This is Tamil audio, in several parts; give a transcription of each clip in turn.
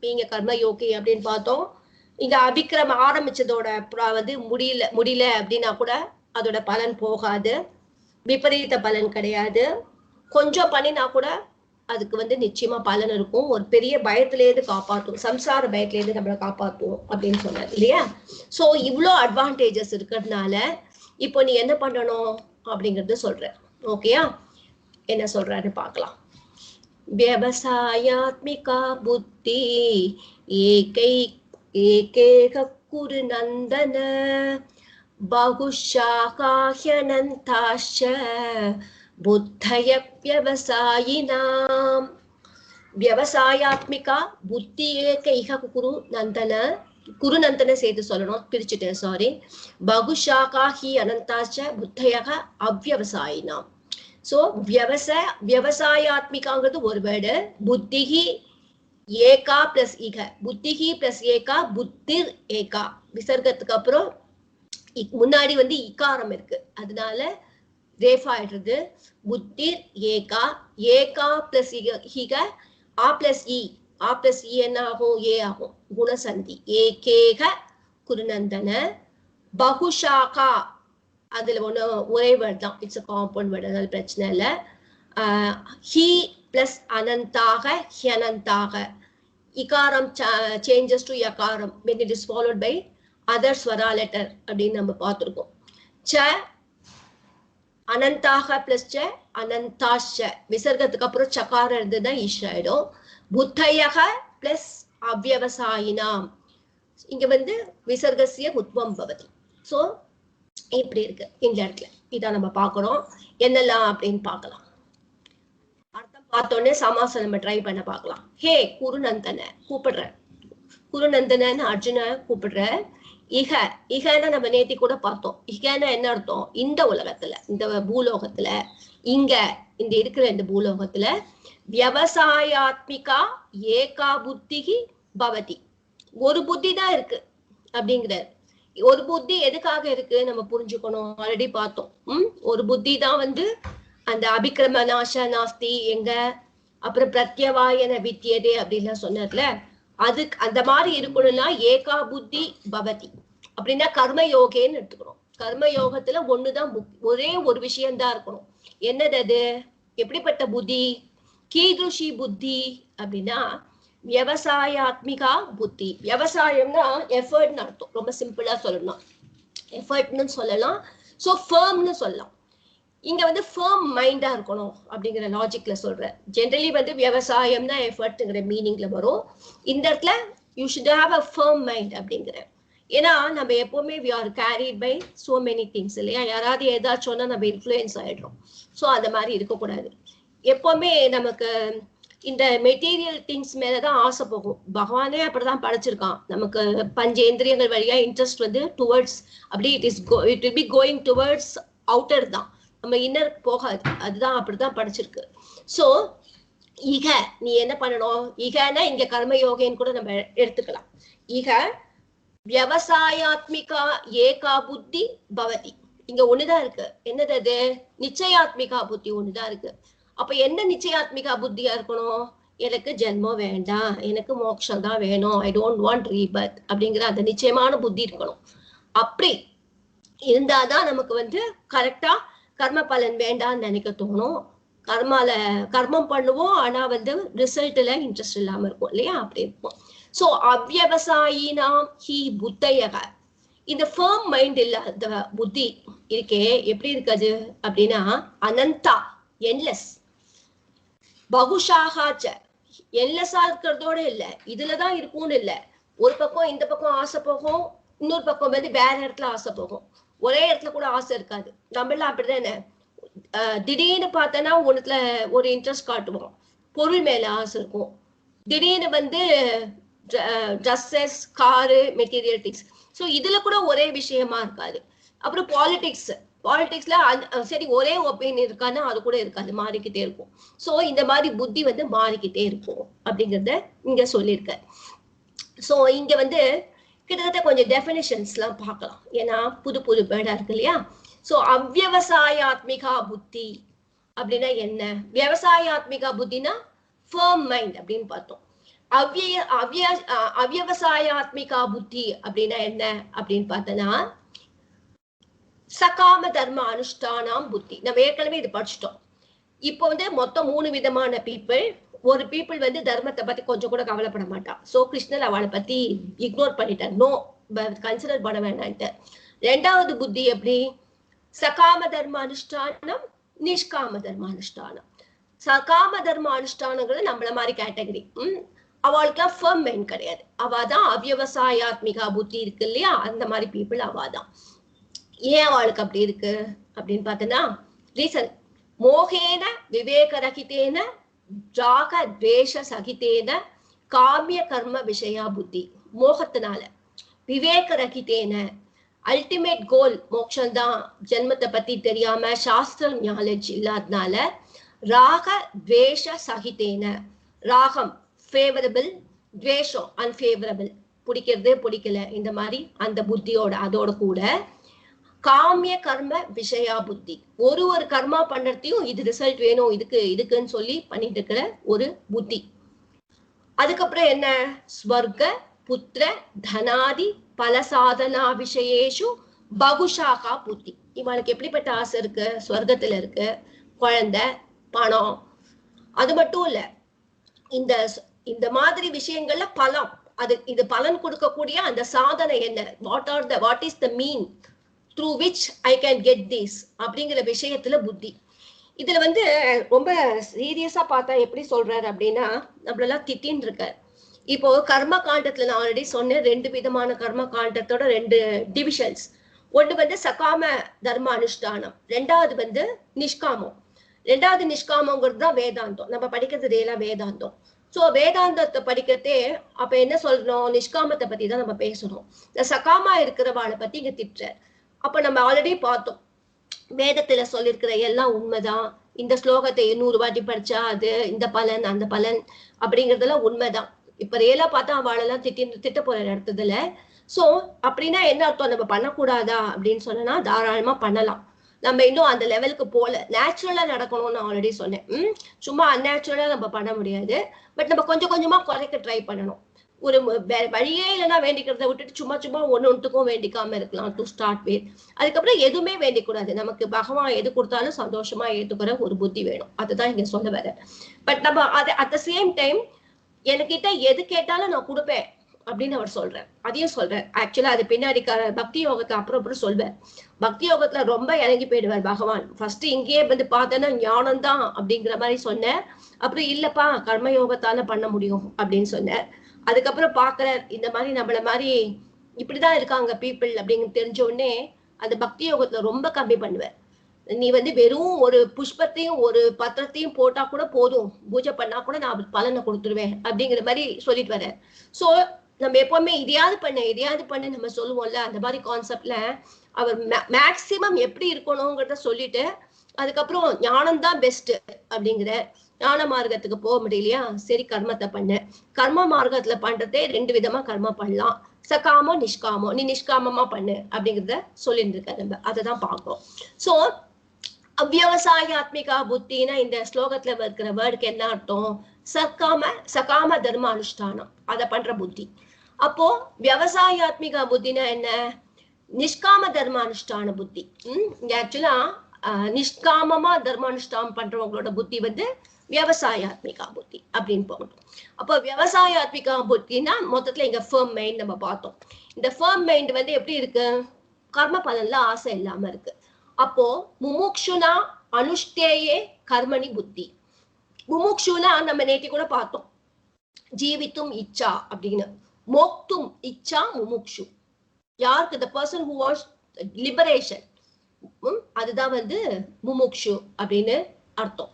being a karma yogi அப்படின்னு பார்த்தோம். இங்க அபிக்ரம் ஆரம்பிச்சதோட வந்து முடியல அப்படின்னா கூட அதோட பலன் போகாது, விபரீத பலன் கிடையாது. கொஞ்சம் பண்ணினா கூட அதுக்கு வந்து நிச்சயமா பலன் இருக்கும். ஒரு பெரிய பயத்திலேருந்து காப்பாற்றும், சம்சார பயத்திலேருந்து நம்மளை காப்பாற்றும் அப்படின்னு சொன்னார் இல்லையா? ஸோ இவ்வளோ அட்வான்டேஜஸ் இருக்கிறதுனால இப்போ நீ என்ன பண்ணணும் அப்படிங்கறது சொல்ற. ஓகேயா? என்ன சொல்றாரு பார்க்கலாம். व्यवसायात्मिका बुद्धि एकैक कुरु नंदन बहुशाखाह्यनन्ताश्च बुद्धय व्यवसायिनाम्. व्यवसायात्मिका बुद्धि एकैक कुरु नंदन சேர்த்து சொல்லணும், பிரிச்சுட்டேன் சாரி. बहुशाखाहि अनन्ताश्च बुद्धयः अव्यवसायिनाम्. So व्यवसायात्मिकाங்கிறது ஒரு வேர்டு. புத்திஹி ஏகா பிளஸ் இக, புத்திஹி பிளஸ் ஏகா, புத்திர் ஏகா. விசர்க்கத்துக்கு அப்புறம் முன்னாடி வந்து இகாரம் இருக்கு, அதனால ரேஃபா ஆயிடுறது. புத்திர் ஏகா, ஏகா பிளஸ் ஹிக, ஆ பிளஸ் இ, ஆ பிளஸ் இ என்ன ஆகும்? ஏ ஆகும், குணசந்தி. ஏகேக குருநந்தன. பகுஷாகா அதுல ஒண்ணு ஒரே வேர்ட் தான், இட்ஸ் அ காம்பவுண்ட் வேர்ட், அதனால பிரச்சனை இல்லை. ஹி பிளஸ் அனந்தாக, ஹியனந்தாக. இகாரம் சேஞ்சஸ் டு யகாரம் when it is followed by other swara letter அப்படின்னு நம்ம பார்த்துருக்கோம். ச அனந்தாக பிளஸ் ச அனந்தாஷ, விசர்க்கத்துக்கு அப்புறம் சகாரம் இருந்ததுன்னா ஈஷ் ஆயிடும். புத்தயக பிளஸ் அவ்யவசாயினாம், இங்க வந்து விசர்கசிய உத்வம் பவதி. ஸோ இப்படி இருக்கு இந்த இடத்துல. இதான் நம்ம பார்க்கணும் என்னெல்லாம் அப்படின்னு பார்க்கலாம். அர்த்தம் பார்த்தோன்னே சமாசம் நம்ம ட்ரை பண்ண பார்க்கலாம். ஹே குருநந்தன கூப்பிடுற, குருநந்தனன்னு அர்ஜுன கூப்பிடுற. இக, இகன்னா நம்ம நேத்தி கூட பார்த்தோம். இகன்னா என்ன அர்த்தம்? இந்த உலகத்துல, இந்த பூலோகத்துல, இங்க இந்த இருக்கிற இந்த பூலோகத்துல விவசாயாத்மிகா ஏகா புத்திகி பவதி, ஒரு புத்தி தான் இருக்கு அப்படிங்கிறார். ஒரு புத்தி எதுக்காக இருக்கு நம்ம புரிஞ்சுக்கணும், ஆல்ரெடி பார்த்தோம். ஒரு புத்தி தான் வந்து அந்த அபிக்ரம நாச நாஸ்தி எங்க, அப்புறம் பிரத்யவாயன வித்தியதே அப்படின்லாம் சொன்னதுல, அது அந்த மாதிரி இருக்கணும்னா ஏகா புத்தி பவதி அப்படின்னா கர்ம யோகேன்னு எடுத்துக்கணும். கர்ம யோகத்துல ஒண்ணுதான், ஒரே ஒரு விஷயம்தான் இருக்கணும். என்னது அது? எப்படிப்பட்ட புத்தி? கீதுஷி புத்தி அப்படின்னா விவசாயாத்மிகா புத்தி. விவசாயம்னா எஃபர்ட்னு அர்த்தம், ரொம்ப சிம்பிளா சொல்லணும். எஃபர்ட்னு சொல்லலாம், ஸோ ஃபர்ம்னு சொல்லலாம். இங்க வந்து ஃபர்ம் மைண்டா இருக்கணும் அப்படிங்கிற லாஜிக்ல சொல்றேன். ஜென்ரலி வந்து விவசாயம்னா எஃபர்ட்ங்கிற மீனிங்ல வரும். இந்த இடத்துல you should have a firm mind அப்படிங்கிற. ஏன்னா நம்ம எப்பவுமே we are carried by so many things இல்லையா? யாராவது ஏதாச்சும் சொன்னா நம்ம இன்ஃப்ளூயன்ஸ் ஆயிடுறோம். ஸோ அந்த மாதிரி இருக்கக்கூடாது. எப்பவுமே நமக்கு இந்த மெட்டீரியல் திங்ஸ் மேலதான் ஆசை போகும். பகவானே அப்படிதான் படைச்சிருக்கான். நமக்கு பஞ்சேந்திரியங்கள் வழியா இன்ட்ரெஸ்ட் வந்து டுவர்ட்ஸ் அப்படி it will be going towards outer தான், நம்ம இன்னர் போகாது. அதுதான் அப்படிதான் படைச்சிருக்கு. ஸோ இக நீ என்ன பண்ணணும்? இகனா இங்க கர்மயோகேன்னு கூட நம்ம எடுத்துக்கலாம். இக விவசாயாத்மிகா ஏகா புத்தி பவதி, இங்க ஒண்ணுதான் இருக்கு. என்னது அது? நிச்சயாத்மிகா புத்தி ஒண்ணுதான் இருக்கு. அப்ப என்ன நிச்சயாத்மிகா புத்தியா இருக்கணும்? எனக்கு ஜென்மம் வேண்டாம், எனக்கு மோட்சம் தான் வேணும், ஐ டோன்ட் வாண்ட் ரீபர்த் அப்படிங்கிற அந்த நிச்சயமான புத்தி இருக்கணும். அப்படி இருந்தாதான் நமக்கு வந்து கரெக்டா கர்ம பலன் வேண்டாம்னு நினைக்க தோணும். கர்மம் பண்ணுவோம், ஆனா வந்து ரிசல்ட்ல இன்ட்ரெஸ்ட் இல்லாம இருக்கும் இல்லையா? அப்படி இருக்கும். சோ அவ்யவசாயினாம் ஹி புத்தயக, இந்த ஃபர்ம் மைண்ட் இல்லாத புத்தி இருக்கே எப்படி இருக்காது அப்படின்னா அனந்தா என்லெஸ், பகுஷாகாச்ச என்லெஸ்ஸா இருக்கிறதோட இல்ல, இதுலதான் இருக்கும்னு இல்ல. ஒரு பக்கம் இந்த பக்கம் ஆசை போகும், இன்னொரு பக்கம் வந்து வேற இடத்துல ஆசை போகும். ஒரே இடத்துல கூட ஆசை இருக்காது. நம்மளாம் அப்படிதானே, திடீர்னு பார்த்தோன்னா ஒண்ணுத்துல ஒரு இன்ட்ரெஸ்ட் காட்டுவோம், பொருள் மேல ஆசை இருக்கும். திடீர்னு வந்து dresses, car, material things. So இதுல கூட ஒரே விஷயமா இருக்காது. அப்புறம் பாலிடிக்ஸ்ல சரி ஒரே ஒப்பீனியன் இருக்கான்னா அது கூட இருக்காது, மாறிக்கிட்டே இருக்கும். ஸோ இந்த மாதிரி புத்தி வந்து மாறிக்கிட்டே இருக்கும் அப்படிங்கிறத இங்க சொல்லியிருக்க. ஸோ இங்க வந்து கிட்டத்தட்ட கொஞ்சம் டெஃபினிஷன்ஸ் எல்லாம் பார்க்கலாம், ஏன்னா புது புது பேர்டா இருக்கு இல்லையா? ஸோ அவ்யவசாயாத்மிகா புத்தி அப்படின்னா என்ன? விவசாயாத்மிகா புத்தினா ஃபர்ம் மைண்ட் அப்படின்னு பார்த்தோம். அவ்யவசாயாத்மிகா புத்தி அப்படின்னா என்ன அப்படின்னு பார்த்தோன்னா சகாம தர்ம அனுஷ்டானாம் புத்தி. நம்ம ஏற்கனவே இது படிச்சுட்டோம். இப்போ வந்து மொத்தம் 3 விதமான பீப்புள். ஒரு பீப்புள் வந்து தர்மத்தை பத்தி கொஞ்சம் கூட கவலைப்பட மாட்டா. சோ கிருஷ்ணர் அவளை பத்தி இக்னோர் பண்ணிட்டார், நோ கன்சிடர் பண்ண வேண்டான்ட்டு. 2வது புத்தி எப்படி? சகாம தர்ம அனுஷ்டானம், நிஷ்காம தர்ம அனுஷ்டானம். சகாம தர்ம அனுஷ்டானங்கிறது நம்மள மாதிரி கேட்டகரி. அவளுக்குலாம் ஃபர்ம் மைண்ட் கிடையாது. அவதான் அவ்யவசாயாத்மிகா புத்தி இருக்கு இல்லையா, அந்த மாதிரி பீப்புள் அவாதான். ஏன் அவளுக்கு அப்படி இருக்கு அப்படின்னு பார்த்தோன்னா ரீசன். மோகேன விவேகரகிதேன ராக துவேஷ சகிதேன காமிய கர்ம விஷயா புத்தி. மோகத்தினால, விவேகரகிதேன அல்டிமேட் கோல் மோட்சம் தான், ஜென்மத்தை பத்தி தெரியாம சாஸ்திரம் நாலேஜ் இல்லாதனால, ராக துவேஷ சகிதேன, ராகம் ஃபேவரபிள், துவேஷம் அன்ஃபேவரபிள், பிடிக்கிறது பிடிக்கல, இந்த மாதிரி அந்த புத்தியோட அதோட கூட காமிய கர்ம விஷயா புத்தி. ஒரு கர்மா பண்றதையும் இது ரிசல்ட் வேணும், இதுக்குன்னு சொல்லி பண்ணிட்டு இருக்கிற ஒரு புத்தி. அதுக்கப்புறம் என்ன? ஸ்வர்க புத்திர தனாதி பல சாதனா விஷயேஷு பகுஷாகா புத்தி. இவளுக்கு எப்படிப்பட்ட ஆசை இருக்கு? ஸ்வர்க்கத்துல இருக்கு, குழந்தை, பணம். அது மட்டும் இல்ல, இந்த மாதிரி விஷயங்கள்ல பலம், இது பலன் கொடுக்கக்கூடிய அந்த சாதனை என்ன, what is the mean through which I can get this அப்படிங்கிற விஷயத்துல புத்தி. இதுல வந்து ரொம்ப சீரியஸா பார்த்தா எப்படி சொல்றாரு அப்படின்னா, நம்மளெல்லாம் திட்டின்னு இருக்காரு. இப்போ கர்ம காண்டத்துல நான் ஆல்ரெடி சொன்னேன், 2 விதமான கர்ம காண்டத்தோட 2 டிவிஷன்ஸ். ஒன்று வந்து சகாம தர்ம அனுஷ்டானம், 2வது வந்து நிஷ்காமம். 2வது நிஷ்காமங்கிறது தான் வேதாந்தம். நம்ம படிக்கிறது எல்லாம் வேதாந்தம். சோ வேதாந்தத்தை படிக்கிறதே அப்ப என்ன சொல்றோம்? நிஷ்காமத்தை பத்தி தான் நம்ம பேசணும். இந்த சகாமா இருக்கிறவாளை பத்தி இங்க திட்டுறார். அப்ப நம்ம ஆல்ரெடி பார்த்தோம், வேதத்துல சொல்லியிருக்கிற எல்லாம் உண்மைதான். இந்த ஸ்லோகத்தை 100 வாட்டி படிச்சா அது இந்த பலன் அந்த பலன் அப்படிங்கறதெல்லாம் உண்மைதான். இப்ப ரியலா பார்த்தா அவளெல்லாம் திட்ட போற இடத்துல. சோ அப்படின்னா என்ன அர்த்தம்? நம்ம பண்ணக்கூடாதா அப்படின்னு சொன்னா தாராளமா பண்ணலாம். நம்ம இன்னும் அந்த லெவலுக்கு போல, நேச்சுரலா நடக்கணும்னு ஆல்ரெடி சொன்னேன். சும்மா அன்நேச்சுரலா நம்ம பண்ண முடியாது. பட் நம்ம கொஞ்சம் கொஞ்சமா குறைக்க ட்ரை பண்ணணும். ஒரு வழியே இல்லைன்னா வேண்டிக்கிறத விட்டுட்டு சும்மா ஒன்றுக்கும் வேண்டிக்காம இருக்கலாம் டு ஸ்டார்ட் வித். அதுக்கப்புறம் எதுவுமே வேண்டிக்கூடாது. நமக்கு பகவான் எது கொடுத்தாலும் சந்தோஷமா ஏத்துக்கிற ஒரு புத்தி வேணும். அதுதான் இங்க சொல்ல வர. பட் நம்ம அதை அட் த சேம் டைம் என்கிட்ட எது கேட்டாலும் நான் கொடுப்பேன் அப்படின்னு அவர் சொல்றார். அதையும் சொல்றார். ஆக்சுவலா அது பின்னாடி பக்தி யோகத்தை அப்புறம் சொல்வார். பக்தி யோகத்துல ரொம்ப இறங்கி போயிடுவார் பகவான். ஃபர்ஸ்ட் இங்கேயே வந்து பார்த்தோன்னா ஞானம் தான் அப்படிங்கிற மாதிரி சொன்னார். அப்புறம் இல்லப்பா கர்ம யோகத்தால பண்ண முடியும் அப்படின்னு சொன்னார். அதுக்கப்புறம் பாக்குற இந்த மாதிரி நம்மள மாதிரி இப்படிதான் இருக்காங்க பீப்புள் அப்படின்னு தெரிஞ்ச உடனே அந்த பக்தி யோகத்துல ரொம்ப கம்மி பண்ணுவேன். நீ வந்து வெறும் ஒரு புஷ்பத்தையும் ஒரு பத்திரத்தையும் போட்டா கூட போதும், பூஜை பண்ணா கூட நான் பலனை கொடுத்துருவேன் அப்படிங்கிற மாதிரி சொல்லிட்டு வரேன். சோ நம்ம எப்பவுமே இதையாவது பண்ண நம்ம சொல்லுவோம்ல, அந்த மாதிரி கான்செப்ட்ல அவர் மேக்சிமம் எப்படி இருக்கணுங்கிறத சொல்லிட்டு அதுக்கப்புறம் ஞானம் தான் பெஸ்ட் அப்படிங்கிற ஞான மார்க்கத்துக்கு போக முடியலையா, சரி கர்மத்தை பண்ண. கர்ம மார்க்கத்துல பண்றதே 2 விதமா கர்மம் பண்ணலாம், சகாமோ நிஷ்காமோ. நீ நிஷ்காமமா பண்ணு அப்படிங்கிறத சொல்லிட்டு இருக்க. நம்ம அதை தான் பார்க்கிறோம். சோ அவ்யவசாயாத்மிகா புத்தினா இந்த ஸ்லோகத்துல இருக்கிற வேர்டுக்கு என்ன அர்த்தம்? சகாம தர்ம அனுஷ்டானம், அதை பண்ற புத்தி. அப்போ விவசாயாத்மிகா புத்தினா என்ன? நிஷ்காம தர்ம அனுஷ்டான புத்தி. ஆக்சுவலா நிஷ்காமமா தர்மானுஷ்டானம் பண்றவங்களோட புத்தி வந்து விவசாயாத்மிகா புத்தி அப்படின்னு போகணும். அப்போ விவசாயாத்மிகா புத்தினா மொத்தத்துல இங்க ஃபர்ம் மைண்ட் நம்ம பார்த்தோம். இந்த ஃபர்ம் மைண்ட் வந்து எப்படி இருக்கு? கர்ம பலன்ல ஆசை இல்லாம இருக்கு. அப்போ முமுக்ஷுனா அனுஷ்டேயே கர்மணி புத்தி. முமுக்ஷுனா நம்ம நேத்தி கூட பார்த்தோம், ஜீவித்தும் இச்சா அப்படின்னு. மோக்தும் இச்சா முமுக்ஷு. யாருக்கு? the person who wants liberation. அதுதான் வந்து முமுக்ஷு அப்படின்னு அர்த்தம்.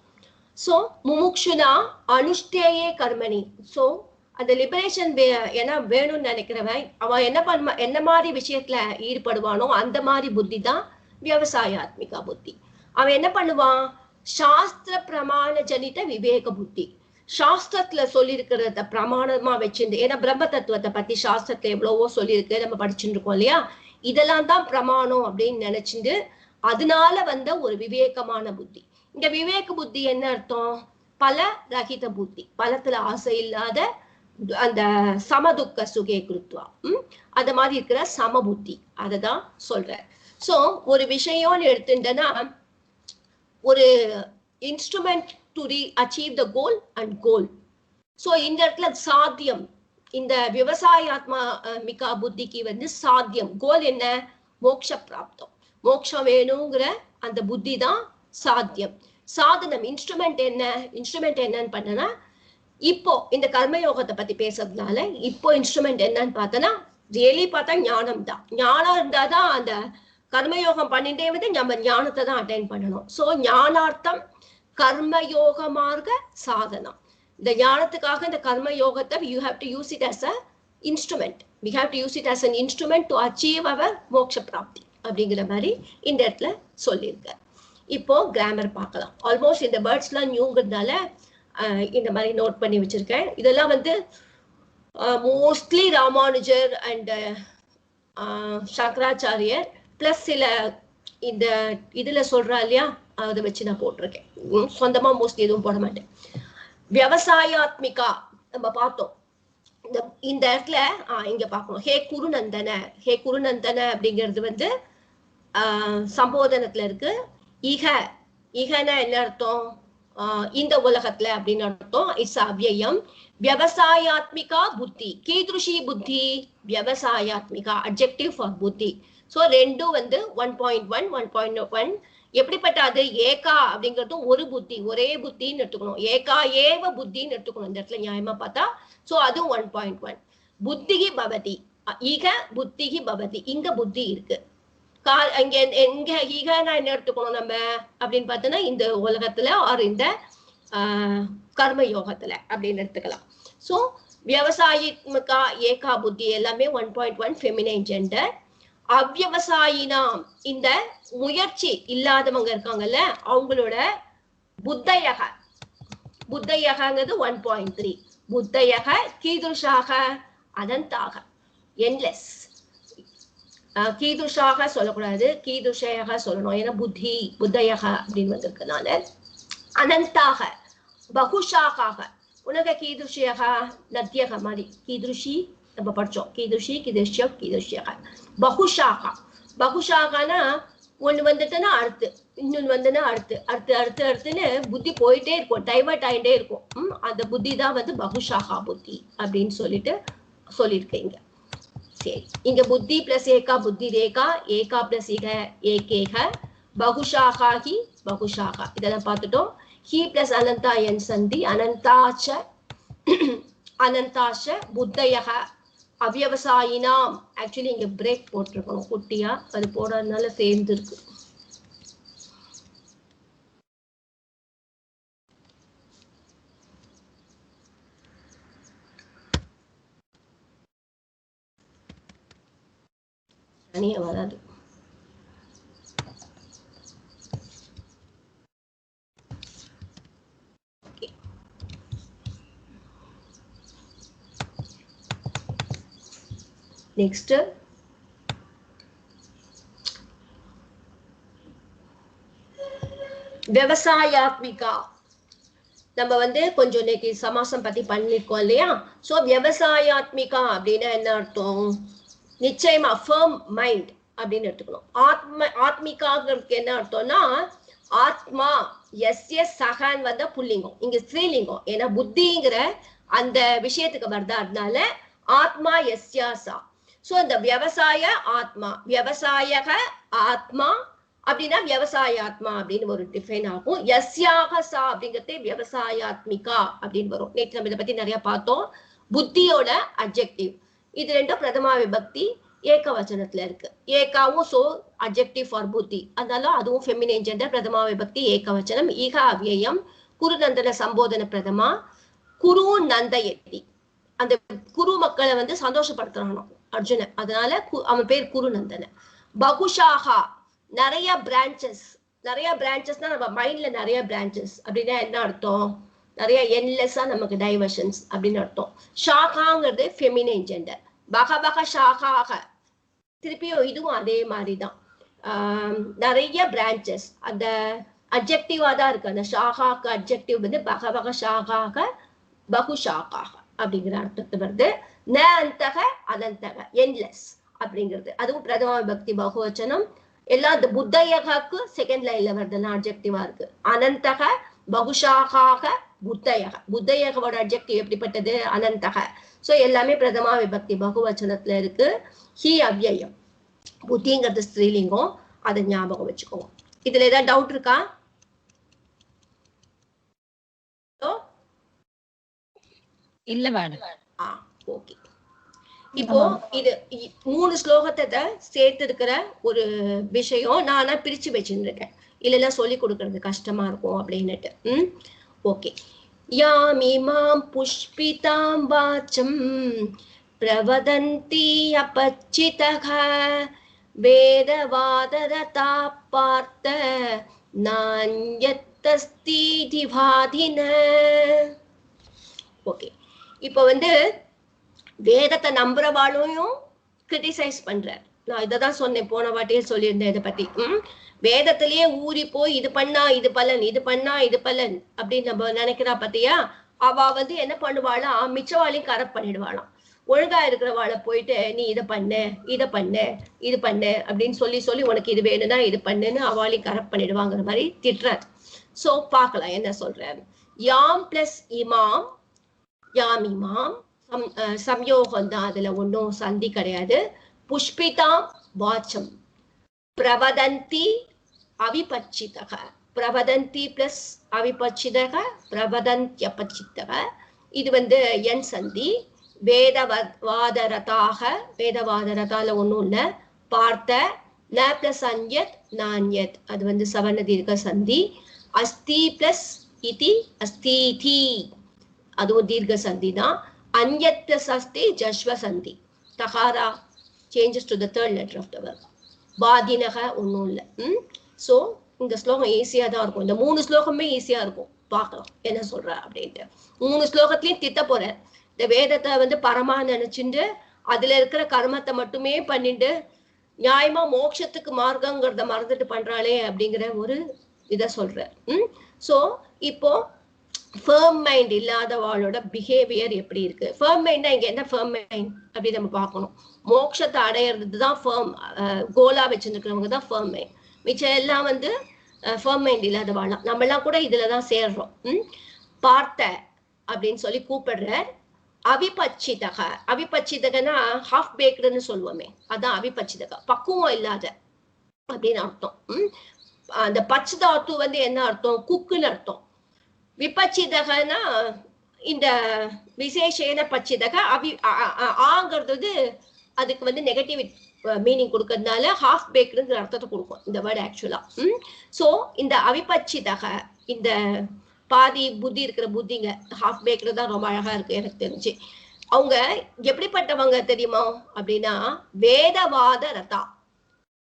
சோ முமுக்ஷுனா அனுஷ்டேயே கர்மணி. சோ அந்த லிபரேஷன் ஏன்னா வேணும்னு நினைக்கிறவன் அவன் என்ன மாதிரி விஷயத்துல ஈடுபடுவானோ அந்த மாதிரி புத்தி தான் விவசாயாத்மிகா புத்தி. அவன் என்ன பண்ணுவான்? சாஸ்திர பிரமாண ஜனித விவேக புத்தி. சாஸ்திரத்துல சொல்லியிருக்கிறத பிரமாணமா வச்சிருந்து, ஏன்னா பிரம்ம தத்துவத்தை பத்தி சாஸ்திரத்துல எவ்வளவோ சொல்லியிருக்கு, நம்ம படிச்சுட்டு இருக்கோம் இல்லையா, இதெல்லாம் தான் பிரமாணம் அப்படின்னு நினைச்சுட்டு அதனால வந்த ஒரு விவேகமான புத்தி. இந்த விவேக புத்தி என்ன அர்த்தம்? பல ரகித புத்தி, பலத்துல ஆசை இல்லாத அந்த சமதுக்க சுகே கிருத்வா அந்த மாதிரி இருக்கிற சமபுத்தி அததான் சொல்ற. சோ ஒரு விஷயம்னு எடுத்துட்டேன்னா ஒரு instrument to achieve the goal and goal. So இந்த இடத்துல சாத்தியம், இந்த விவசாயாத்மா மிகா புத்திக்கு வந்து சாத்தியம். கோல் என்ன? மோட்ச பிராப்தம், மோட்சம் வேணுங்கிற அந்த புத்தி தான் சாத்தியம். சாதனம் இன்ஸ்ட்ருமெண்ட் என்ன? இன்ஸ்ட்ருமெண்ட் என்னன்னு பண்ணனா இப்போ இந்த கர்மயோகத்தை பத்தி பேசுறதுனால இப்போ இன்ஸ்ட்ருமெண்ட் என்னன்னு பார்த்தனா ரியலி பார்த்தா ஞானம் தான். ஞானம் இருந்தாதான் அந்த கர்மயோகம் பண்ணிட்டே வந்து நம்ம ஞானத்தை தான் அட்டைன் பண்ணணும். சோ ஞானார்த்தம் கர்மயோக மார்க்க சாதனம். இந்த ஞானத்துக்காக இந்த கர்மயோகத்தை you have to use it as a instrument. We have to use it as an instrument to achieve our மோட்ச பிராப்தி அப்படிங்கிற மாதிரி இந்த இடத்துல சொல்லியிருக்காரு. இப்போ கிராமர் பார்க்கலாம். ஆல்மோஸ்ட் இந்த வேர்ட்ஸ்லாம் நியூங்கிறதுனால இந்த மாதிரி நோட் பண்ணி வச்சிருக்கேன். இதெல்லாம் வந்து mostly Ramanujar and Sankaracharyar plus சில இந்த இதுல சொல்றா இல்லையா, அதை வச்சு நான் போட்டிருக்கேன். சொந்தமா மோஸ்ட்லி எதுவும் போட மாட்டேன். விவசாயாத்மிகா நம்ம பார்த்தோம். இந்த இடத்துல இங்க பார்க்கணும். ஹே குருநந்தன, ஹே குருநந்தன அப்படிங்கிறது வந்து சம்போதனத்துல இருக்கு. இக, இகன என்ன அர்த்தம்? இந்த உலகத்துல அப்படின்னு அர்த்தம். இட்ஸ் அவ்யயம். விவசாயாத்மிகா புத்தி, கீதுருஷி புத்தி? விவசாயாத்மிகா அட்ஜெக்டிவ் ஃபார் புத்தி. சோ ரெண்டும் வந்து 1.1 1.1 எப்படிப்பட்ட அது? ஏகா அப்படிங்கிறதும் ஒரு புத்தி, ஒரே புத்தின்னு எடுத்துக்கணும். ஏகா ஏவ புத்தின்னு எடுத்துக்கணும் இந்த இடத்துல நியாயமா பார்த்தா. சோ அது 1.1. புத்திகி பவதி, ஈக புத்திகி பவதி, இங்க புத்தி இருக்கு. இங்க எங்க ஈகனா என்ன எடுத்துக்கணும் நம்ம அப்படின்னு பார்த்தோன்னா இந்த உலகத்துல ஆர் இந்த கர்ம யோகத்துல அப்படின்னு எடுத்துக்கலாம். சோ விவசாயிகா ஏகா புத்தி எல்லாமே 1.1 ஃபெமினைன் ஜெண்டர். அவ்யவசாயினாம் இந்த முயற்சி இல்லாதவங்க இருக்காங்கல்ல அவங்களோட புத்தயக, புத்தயகங்கிறது 1.3. புத்தயக கீதுஷாக அனந்தாக, என்லெஸ். கீதுஷாக சொல்லக்கூடாது, கீதுஷயக சொல்லணும். ஏன்னா புத்தி புத்தயக அப்படின்னு வந்திருக்கனால. அனந்தாக பகுஷாக, உனக்கு கீதுஷயக நத்தியக மாதிரி கீதுஷி நம்ம படிச்சோம். கீதுஷி கீதுஷ்யம் கீதுஷ்யக. பகுஷாகா, பகுஷாகனா ஒண்ணு வந்துட்டுன்னா அடுத்து, இன்னொன்னு வந்துன்னா அடுத்து அடுத்து அடுத்து அடுத்துன்னு புத்தி போயிட்டே இருக்கும், டைவர்ட் ஆகிட்டே இருக்கும். அந்த புத்தி தான் வந்து பகுஷாகா புத்தி அப்படின்னு சொல்லியிருக்கீங்க. சரி, இங்க புத்தி பிளஸ் ஏகா புத்தி ரேகா, ஏகா பிளஸ் இக ஏகேக, பகுஷாகா ஹி பகுஷாகா இதெல்லாம் பார்த்துட்டோம். ஹி பிளஸ் அனந்தா என் சந்தி, அனந்தாச்ச அனந்தாச்ச புத்தயக அவ்யவசாயினாம். ஆக்சுவலி இங்க பிரேக் போட்டிருக்கணும் குட்டியா, அது போடாதனால சேர்ந்து இருக்கு. தனியா வராது. நெக்ஸ்ட் விவசாயாத்மிகா. நம்ம வந்து கொஞ்சம் இன்னைக்கு சமாசம் பத்தி பண்ணிருக்கோம் இல்லையா? சோ விவசாயாத்மிகா அப்படின்னா என்ன அர்த்தம்? நிச்சயமா ஃபர்ம் மைண்ட் அப்படின்னு எடுத்துக்கணும். ஆத்மிகாங்கிறதுக்கு என்ன அர்த்தம்னா ஆத்மா எஸ்ய சகன் வந்த புல்லிங்கம், இங்க ஸ்ரீலிங்கம். ஏன்னா புத்திங்கிற அந்த விஷயத்துக்கு வருதா, அதனால ஆத்மா எஸ்யாசா. சோ இந்த விவசாய ஆத்மா, விவசாயக ஆத்மா அப்படின்னா விவசாயாத்மா அப்படின்னு ஒரு டிஃபைன் ஆகும். யஸ்யாக சா அப்படிங்கிறது விவசாயாத்மிகா அப்படின்னு வரும். நேற்று நம்ம இதை பத்தி நிறைய பார்த்தோம். புத்தியோட அட்ஜெக்டிவ் இது ரெண்டும் பிரதமா விபக்தி ஏக வச்சனத்துல இருக்கு. ஏகாவும் சோ அட்ஜெக்டிவ் ஃபார் புத்தி, அதனால அதுவும் ஃபெமினைன் ஜெண்டர். பிரதமா விபக்தி ஏக வச்சனம். ஈக அவ்யயம். குரு நந்தன சம்போதன பிரதமா. குரு நந்தயதி, அந்த குரு மக்களை வந்து சந்தோஷப்படுத்துறானோ அர்ஜுனன், அதனால அவன் பேர் குரு நந்தன. பகுஷாகா நிறைய பிரான்சஸ், நிறைய பிரான்சஸ்னா நம்ம மைண்ட்ல நிறைய பிரான்சஸ் அப்படின்னா என்ன அர்த்தம்? நிறைய என்லெஸ்ஸா நமக்கு டைவர்ஷன்ஸ் அப்படின்னு அர்த்தம். ஷாகாங்கிறது ஃபெமினைன் ஜெண்டர். பகபக ஷாகாக, திருப்பியும் இதுவும் அதே மாதிரிதான். நிறைய பிரான்சஸ், அந்த அட்ஜெக்டிவா தான் இருக்கு. அந்த ஷாகாக்கு அட்ஜெக்டிவ் வந்து பகபக ஷாகாக பகுஷாகாக அப்படிங்கிற அர்த்தத்தை வருது. ந அந்தக அனந்தக என்லெஸ் அப்படிங்கிறது அதுவும் பிரதம விபக்தி பகுவச்சனம். எல்லா இந்த புத்தயகாக்கு செகண்ட் லைன்ல வருதுன்னா அட்ஜெக்டிவா இருக்கு. அனந்தக பகுஷாகாக புத்தயக, புத்தயகோட அட்ஜெக்டிவ் எப்படிப்பட்டது? அனந்தக. சோ எல்லாமே பிரதமா விபக்தி பகுவச்சனத்துல இருக்கு. ஹி அவ்யயம், புத்திங்கிறது ஸ்திரீலிங்கம், அதை ஞாபகம் வச்சுக்கோங்க. இதுல ஏதாவது டவுட் இருக்கா? இல்ல மேடம். ஓகே. இப்போ இது 3 ஸ்லோகத்தை சேர்த்து இருக்கிற ஒரு விஷயம் நானா பிரிச்சு வச்சிருக்கேன், இல்லைன்னா சொல்லி கொடுக்கறது கஷ்டமா இருக்கும் அப்படின்னுட்டு. ஓகே. யாமிமாம் புஷ்பிதாம் வாச்சம் பிரவதந்தி அபச்சிதக வேதவாதரதா பார்த்த நான்யத்தஸ்தி வாதின. ஓகே. இப்போ வந்து வேதத்தை நம்புறவாளையும் கிரிட்டிசைஸ் பண்றார். நான் இதைதான் சொன்னேன், போன வாட்டியே சொல்லியிருந்தேன் இதை பத்தி. வேதத்திலேயே ஊறி போய் இது பண்ணா இது பலன், இது பண்ணா இது பலன் அப்படின்னு நம்ம நினைக்கிறா பத்தியா, அவ வந்து என்ன பண்ணுவாளா, மிச்சவாளையும் கரெக்ட் பண்ணிடுவாளாம். ஒழுங்கா இருக்கிறவாளை போயிட்டு நீ இதை பண்ணு இதை பண்ணு இது பண்ணு அப்படின்னு சொல்லி சொல்லி உனக்கு இது வேணும்னா இது பண்ணுன்னு அவளையும் கரெக்ட் பண்ணிடுவாங்கிற மாதிரி திட்டுறார். சோ பார்க்கலாம் என்ன சொல்றாரு. யாம் பிளஸ் இமாம், யாம் இமாம் சம்யோகம் தான், அதுல ஒன்றும் சந்தி கிடையாது. புஷ்பிதாம் வாச்சம் பிரவதந்தி அவிபச்சிதக, பிரவதந்தி பிளஸ் அவிபச்சிதக பிரவதந்த்யபச்சிதக, இது வந்து என் சந்தி. வேதவாதரதாக, வேதவாதரதால ஒன்றும் இல்லை. பார்த்த ந பிளஸ் அன்யத் நான்யத், அது வந்து சவர்ண தீர்க்க சந்தி. அஸ்தி பிளஸ் இதி அஸ்திதி, அதுவும் தீர்க்க சந்தி தான். அன்யத் பிளஸ் அஸ்தி ஜஸ்வ சந்தி. தகாரா changes to the third letter of the word. பாதினக ஒன்றும் இல்லை. ஸோ இந்த ஸ்லோகம் ஈஸியாக தான் இருக்கும். இந்த 3 ஸ்லோகமே ஈஸியா இருக்கும். பார்க்கலாம் என்ன சொல்ற அப்படின்ட்டு. 3 ஸ்லோகத்திலையும் திட்ட போற. இந்த வேதத்தை வந்து பரமா நினைச்சுட்டு அதுல இருக்கிற கர்மத்தை மட்டுமே பண்ணிட்டு நியாயமா மோட்சத்துக்கு மார்க்கங்கிறத மறந்துட்டு பண்றாளே அப்படிங்கிற ஒரு இதை சொல்ற. ஸோ இப்போ ஃபர்ம் மைண்ட் இல்லாதவாளோட பிஹேவியர் எப்படி இருக்கு? ஃபர்ம் மைண்ட்னா இங்க என்ன ஃபர்ம் மைண்ட் அப்படி நம்ம பார்க்கணும். மோட்சத்தை அடையிறது தான் ஃபர்ம் கோலா வச்சுருக்கிறவங்க தான் ஃபர்ம் மைண்ட். மிச்சம் எல்லாம் வந்து ஃபர்ம் மைண்ட் இல்லாதவாளாம். நம்ம எல்லாம் கூட இதுலதான் சேர்றோம். பார்த்த அப்படின்னு சொல்லி கூப்பிடுற. அவிபச்சிதக, அவிபச்சிதகனா ஹாஃப் பேக்டுன்னு சொல்லுவோமே, அதான் அவிபச்சிதக, பக்குவம் இல்லாத அப்படின்னு அர்த்தம். அந்த பச்சை தாத்து வந்து என்ன அர்த்தம்? குக்குன்னு அர்த்தம். விபச்சிதகனா இந்த விசேஷன பச்சிதக, ஆங்கிறது அதுக்கு வந்து நெகட்டிவ் மீனிங் கொடுக்கறதுனால ஹாஃப் பேக்டுங்கிற அர்த்தத்தை கொடுக்கும் இந்த வேர்டு ஆக்சுவலா. சோ இந்த அவிபச்சிதக, இந்த பாதி புத்தி இருக்கிற புத்திங்க, ஹாஃப் பேக்டு தான் ரொம்ப அழகா இருக்கு எனக்கு தெரிஞ்சு. அவங்க எப்படிப்பட்டவங்க தெரியுமா அப்படின்னா, வேதவாத ரதா,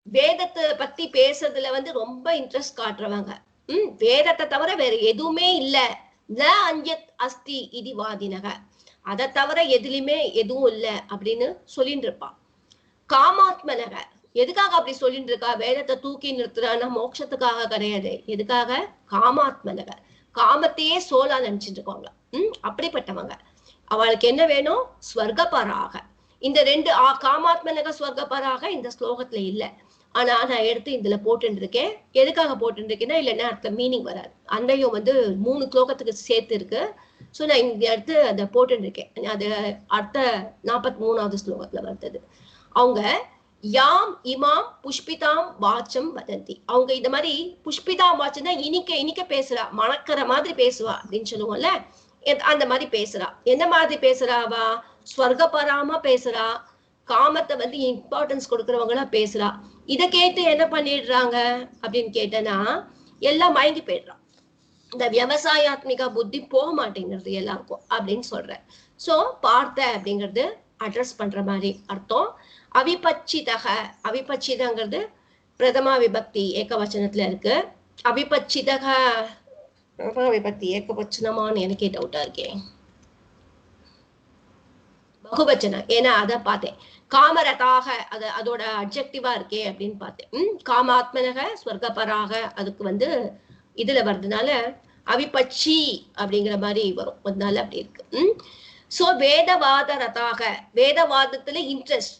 வேதத்தை பத்தி பேசுறதுல வந்து ரொம்ப இன்ட்ரெஸ்ட் காட்டுறவங்க. வேதத்தை தவிர வேற எதுவுமே இல்ல. ந அன்யத் அஸ்தி இதி வாதினக, அதை தவிர எதுலையுமே எதுவும் இல்லை அப்படின்னு சொல்லிட்டு இருப்பா. காமாத்மனக, எதுக்காக அப்படி சொல்லிட்டு இருக்கா? வேதத்தை தூக்கி நிறுத்துறான்னா மோட்சத்துக்காக கிடையாது. எதுக்காக? காமாத்மனக, காமத்தையே சோலா நினைச்சிட்டு இருக்காங்க. அப்படிப்பட்டவங்க. அவளுக்கு என்ன வேணும்? ஸ்வர்கபராக. இந்த 2 காமாத்மனக ஸ்வர்கபராக இந்த ஸ்லோகத்துல இல்ல. ஆனா நான் எடுத்து இதுல போட்டு இருக்கேன். எதுக்காக போட்டு இருக்கேன்னா, இல்லைன்னா அடுத்த மீனிங் வராது. அன்றையும் வந்து 3 ஸ்லோகத்துக்கு சேர்த்து இருக்கு. ஸோ நான் இங்க எடுத்து அதை போட்டு இருக்கேன். அது அடுத்த 43வது ஸ்லோகத்துல வந்தது. அவங்க யாம் இமாம் புஷ்பிதாம் வாச்சம் வதந்தி, அவங்க இந்த மாதிரி புஷ்பிதாம் வாச்சம்னா இனிக்க இனிக்க பேசுறா, மணக்கிற மாதிரி பேசுவா அப்படின்னு சொல்லுவோம்ல, அந்த மாதிரி பேசுறா. எந்த மாதிரி பேசுறாவா? ஸ்வர்கபராமா பேசுறா, காமத்தை வந்து இம்பார்ட்டன்ஸ் கொடுக்கறவங்களா பேசுறா. இதை கேட்டு என்ன பண்ணிடுறாங்க அப்படின்னு கேட்டனா, எல்லாம் மயங்கி போயிடுறான். இந்த விவசாயாத்மிகா புத்தி போக மாட்டேங்கிறது எல்லாருக்கும் அப்படின்னு சொல்ற. சோ பார்த்த அப்படிங்கிறது அட்ரஸ் பண்ற மாதிரி அர்த்தம். அவிபச்சிதக, அவிபச்சிதங்கிறது பிரதமா விபக்தி ஏகவச்சனத்துல இருக்கு. அவிபச்சிதக விபக்தி ஏகவச்சனமான்னு எனக்கே டவுட்டா இருக்கேன். பகுவச்சனம், ஏன்னா அதை பார்த்தேன். காமரதாக அதோட அட்ஜெக்டிவா இருக்கே அப்படின்னு பார்த்தேன். காமாத்மனக ஸ்வர்கபராக அதுக்கு வந்து இதுல வர்றதுனால அவிபட்சி அப்படிங்கிற மாதிரி வரும், அதனால அப்படி இருக்கு. So வேதவாத ரதாக, வேதவாதத்துல interest.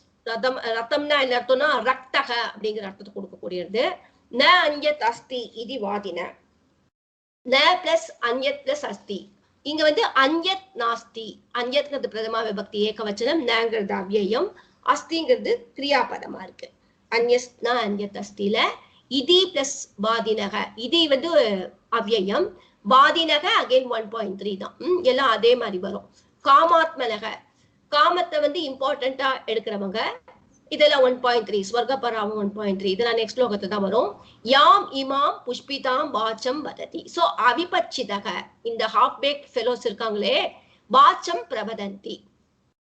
ரத்தம்னா என்ன அர்த்தம்னா ரக்தக அப்படிங்கிற அர்த்தத்தை கொடுக்கக்கூடியது. ந அன்யத் அஸ்தி இது வாதின. ந பிளஸ் அன்யத் பிளஸ் அஸ்தி. இங்க வந்து அன்யத் நாஸ்தி. அன்யத்ங்கிறது பிரதமா விபக்தி ஏகவச்சனம், நங்கிறது அவ்யயம், அஸ்திங்கிறது கிரியாபதமா இருக்கு. அன்யஸ்னா அன்யத் அஸ்தில இதி பிளஸ் வாதினக. இதி வந்து அவ்யயம், வாதினக அகைன் 1.3 தான். எல்லாம் அதே மாதிரி வரும். காமாத்மனக, காமத்தை வந்து இம்பார்ட்டண்டா எடுக்கிறவங்க இதெல்லாம் 1.3. ஸ்வர்கபராவும் 1.3. இதெல்லாம் நெக்ஸ்ட் ஸ்லோகத்தை தான் வரும். யாம் இமாம் புஷ்பிதாம் வாச்சம் வததி. சோ அவிபட்சிதக, இந்த ஹாஃப் பேக் ஃபெலோஸ் இருக்காங்களே, வாச்சம் பிரபதந்தி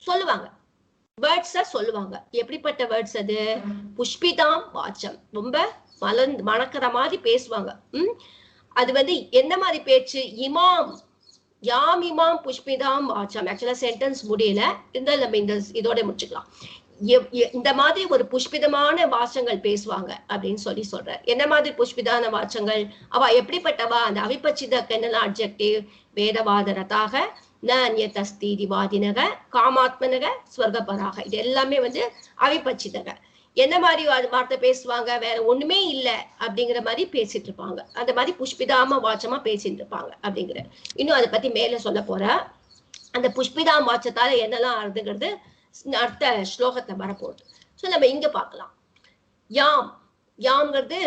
சொல்லுவாங்க, வேர்ட்ஸ சொல்லுவாங்க. எப்படிப்பட்ட வேர்ட்ஸ் அது? புஷ்பிதாம் வாச்சம், ரொம்ப மணக்கிற மாதிரி பேசுவாங்க. அது வந்து என்ன மாதிரி பேச்சு? இமாம், யாம் இமாம் புஷ்பிதாம் வாச்சம். ஆக்சுவலா சென்டென்ஸ் முடியல, இருந்தாலும் நம்ம இந்த இதோட முடிச்சுக்கலாம். இந்த மாதிரி ஒரு புஷ்பிதமான வாசங்கள் பேசுவாங்க அப்படின்னு சொல்ற. என்ன மாதிரி புஷ்பிதான வாசங்கள்? அவ எப்படிப்பட்டவா? அந்த அவிபட்சிதக்கு என்னெல்லாம் அட்ஜெக்டிவ்? வேதவாதரதாக, ந அன்யத் அஸ்தி வாதினக, காமாத்மனக, ஸ்வர்கபராக. இது எல்லாமே வந்து அவிபட்சிதக. என்ன மாதிரி வார்த்தை பேசுவாங்க? வேற ஒண்ணுமே இல்ல அப்படிங்கிற மாதிரி பேசிட்டு இருப்பாங்க. அந்த மாதிரி புஷ்பிதாம வாச்சமா பேசிட்டு இருப்பாங்க அப்படிங்கிற. இன்னும் அதை பத்தி மேல சொல்ல போற. அந்த புஷ்பிதாம் வாச்சத்தால என்னெல்லாம் ஆகுதுங்கிறது அடுத்த ஸ்லோகத்துல வரப்போகுது. சோ நம்ம இங்க பார்க்கலாம். யாம், யாம்ங்கிறது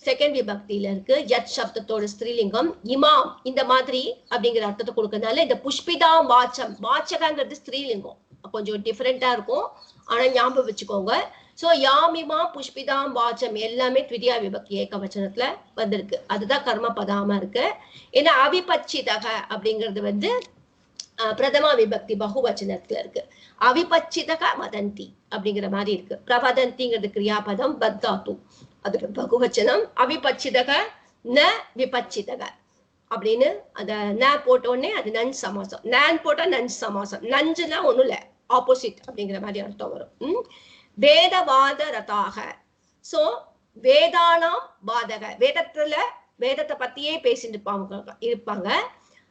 செகண்ட் விபக்தியில இருக்கு. யத் சப்தத்தோட ஸ்திரீலிங்கம். இமாம் இந்த மாதிரி அப்படிங்கிற அர்த்தத்தை கொடுக்கறதுனால இந்த புஷ்பிதாம் வாச்சம், வாச்சகங்கிறது ஸ்திரீலிங்கம், கொஞ்சம் டிஃபரெண்டா இருக்கும், ஆனா ஞாபகம் வச்சுக்கோங்க. சோ யாம் இமாம் புஷ்பிதாம் வாச்சம் எல்லாமே த்விதியா விபக்தி ஏகவச்சனத்துல வந்திருக்கு. அதுதான் கர்ம பதாமா இருக்கு. ஏன்னா அவிபட்சிதக அப்படிங்கிறது வந்து பிரதமா விபக்தி பகுவச்சனத்துல இருக்கு. அவிபட்சிதக வதந்தி அப்படிங்கிற மாதிரி இருக்கு. பிரவதந்திங்கிறது கிரியாபதம், பத்தாத்து அதுக்கு பகுவச்சனம். அவிபட்சிதக ந விபட்சிதக அப்படின்னு அந்த ந போட்டோடனே அது நன் சமாசம். நான் போட்டா நன் சமாசம். நஞ்சுனா ஒண்ணும் இல்ல, ஆப்போசிட் அப்படிங்கிற மாதிரி அர்த்தம் வரும். வேதவாத ரதாக. சோ வேதானாம் வாதக, வேதத்துல வேதத்தை பத்தியே பேசிட்டு இருப்பாங்க.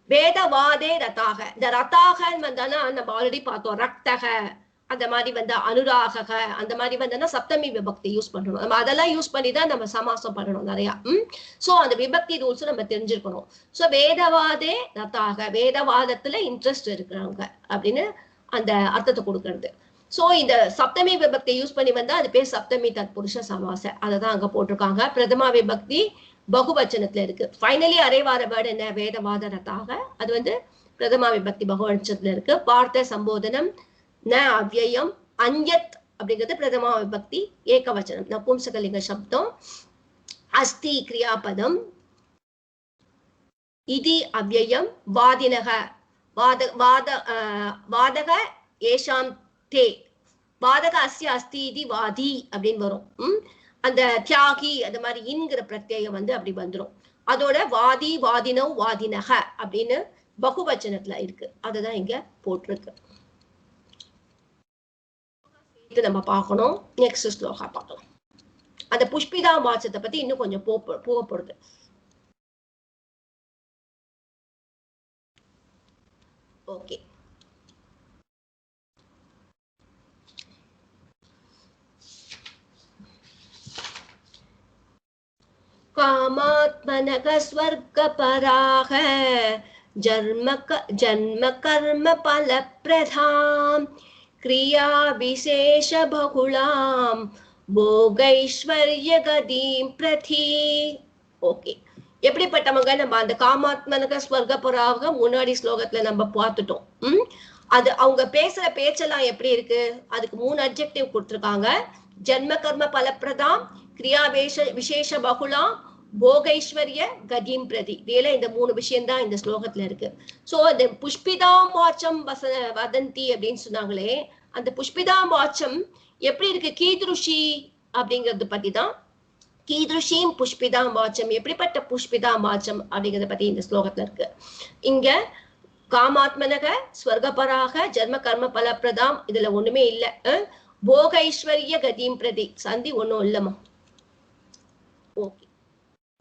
வேதவாதே ரதாக. இந்த ரதாகன்னு வந்தானா நம்ம ஆல்ரெடி பார்த்தோம், ரக்தக அந்த மாதிரி வந்து அனுராக அந்த மாதிரி வந்தா சப்தமி விபக்தி யூஸ் பண்ணணும். நம்ம அதெல்லாம் யூஸ் பண்ணி தான் நம்ம சமாசம் பண்ணணும் நிறைய. சோ அந்த விபக்தி ரூல்ஸ் நம்ம தெரிஞ்சிருக்கணும். சோ வேதவாதே ரதாக, வேதவாதத்துல இன்ட்ரெஸ்ட் இருக்கிறவங்க அப்படின்னு அந்த அர்த்தத்தை கொடுக்கறது. சோ இந்த சப்தமி விபக்தி யூஸ் பண்ணி வந்தா அது பேர் சப்தமி தத்புருஷ சமாச. அததான் அங்க போட்டிருக்காங்க. பிரதமா விபக்தி பகுவச்சனத்துல இருக்கு. ஃபைனலி அரைவார வேர்டு என்ன? வேதவாத ரதாக. அது வந்து பிரதமா விபக்தி பகுவச்சனத்துல இருக்கு. பார்த்த சம்போதனம், ந அவ்யயம், அன்யத் அப்படிங்கிறது பிரதமா விபக்தி ஏகவச்சனம், நபும்சகலிங்க சப்தம். அஸ்தி கிரியாபதம், இதி அவ்யயம், வாதினக வாதக ஏஷாம் தே, வாதக அஸ்ய அஸ்தி இதி வாதி அப்படின்னு வரும். அந்த தியாகி அந்த மாதிரி இன்கிற பிரத்யயம் வந்து அப்படி வந்துடும். அதோட வாதி வாதினவ் வாதினக அப்படின்னு பகுவச்சனத்துல இருக்கு. அதுதான் இங்க போட்டிருக்கு. நம்ம பார்க்கணும். நெக்ஸ்ட் ஸ்லோகா பார்க்கலாம். அந்த புஷ்பிதா வாச்சத்தை பத்தி இன்னும் கொஞ்சம் போக போறது. ஓகே, காமாத்மனக ஸ்வர்கபராக ஜன்ம கர்ம பலப்ரதாம் கிரியா விசேஷ பகுலாம் போகைஸ்வர்ய கதீம் பிரதி. ஓகே, எப்படிப்பட்டவங்க? நம்ம அந்த காமாத்மனக ஸ்வர்கபராக முன்னாடி ஸ்லோகத்துல நம்ம பார்த்துட்டோம். அது அவங்க பேசுற பேச்செல்லாம் எப்படி இருக்கு? அதுக்கு 3 அட்ஜெக்டிவ் கொடுத்திருக்காங்க. ஜன்ம கர்ம பலப்ரதாம், கிரியா விசேஷ பகுலாம், போகைஸ்வர்ய கதீம் பிரதி. வேலை இந்த 3 விஷயம் தான் இந்த ஸ்லோகத்துல இருக்கு. சோ அந்த புஷ்பிதாம் வாச்சம் வதந்தி அப்படின்னு சொன்னாங்களே, அந்த புஷ்பிதாம் வாச்சம் எப்படி இருக்கு? கீதுருஷி அப்படிங்கறது பத்தி தான். கீதுருஷிம் புஷ்பிதாம் வாச்சம், எப்படிப்பட்ட புஷ்பிதாம் வாச்சம் அப்படிங்கறத பத்தி இந்த ஸ்லோகத்துல இருக்கு. இங்க காமாத்மனக ஸ்வர்கபராக ஜன்ம கர்ம பலப்ரதாம் இதுல ஒண்ணுமே இல்ல. போகைஸ்வர்ய கதீம் பிரதி சந்தி ஒண்ணும் இல்லமா. ஓகே,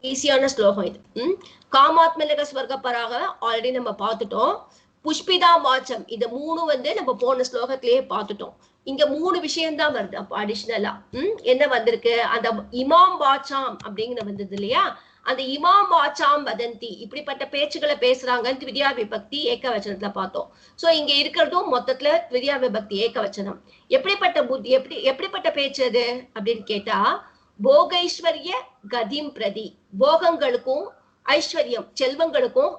ஈஸியான ஸ்லோகம் இது. காமாத்மனக ஸ்வர்கபராக ஆல்ரெடி நம்ம பார்த்துட்டோம். புஷ்பிதா வாச்சம், இந்த 3 வந்து நம்ம போன ஸ்லோகத்திலேயே பார்த்துட்டோம். இங்க 3 விஷயம் தான் வருது. அப்ப அடிஷனலா என்ன வந்திருக்கு, அந்த இமாம் வாச்சாம் அப்படிங்கிற வந்தது இல்லையா, அந்த இமாம் வாச்சாம் வதந்தி, இப்படிப்பட்ட பேச்சுக்களை பேசுறாங்க த்விதியா விபக்தி ஏக வச்சனத்துல பார்த்தோம். சோ இங்க இருக்கிறதும் மொத்தத்துல த்விதியா விபக்தி ஏக வச்சனம். எப்படிப்பட்ட புத்தி, எப்படிப்பட்ட பேச்சு அது அப்படின்னு கேட்டா, போகைஸ்வர்ய கதிம் பிரதி, போகங்களுக்கும் ஐஸ்வர்யம் செல்வங்களுக்கும்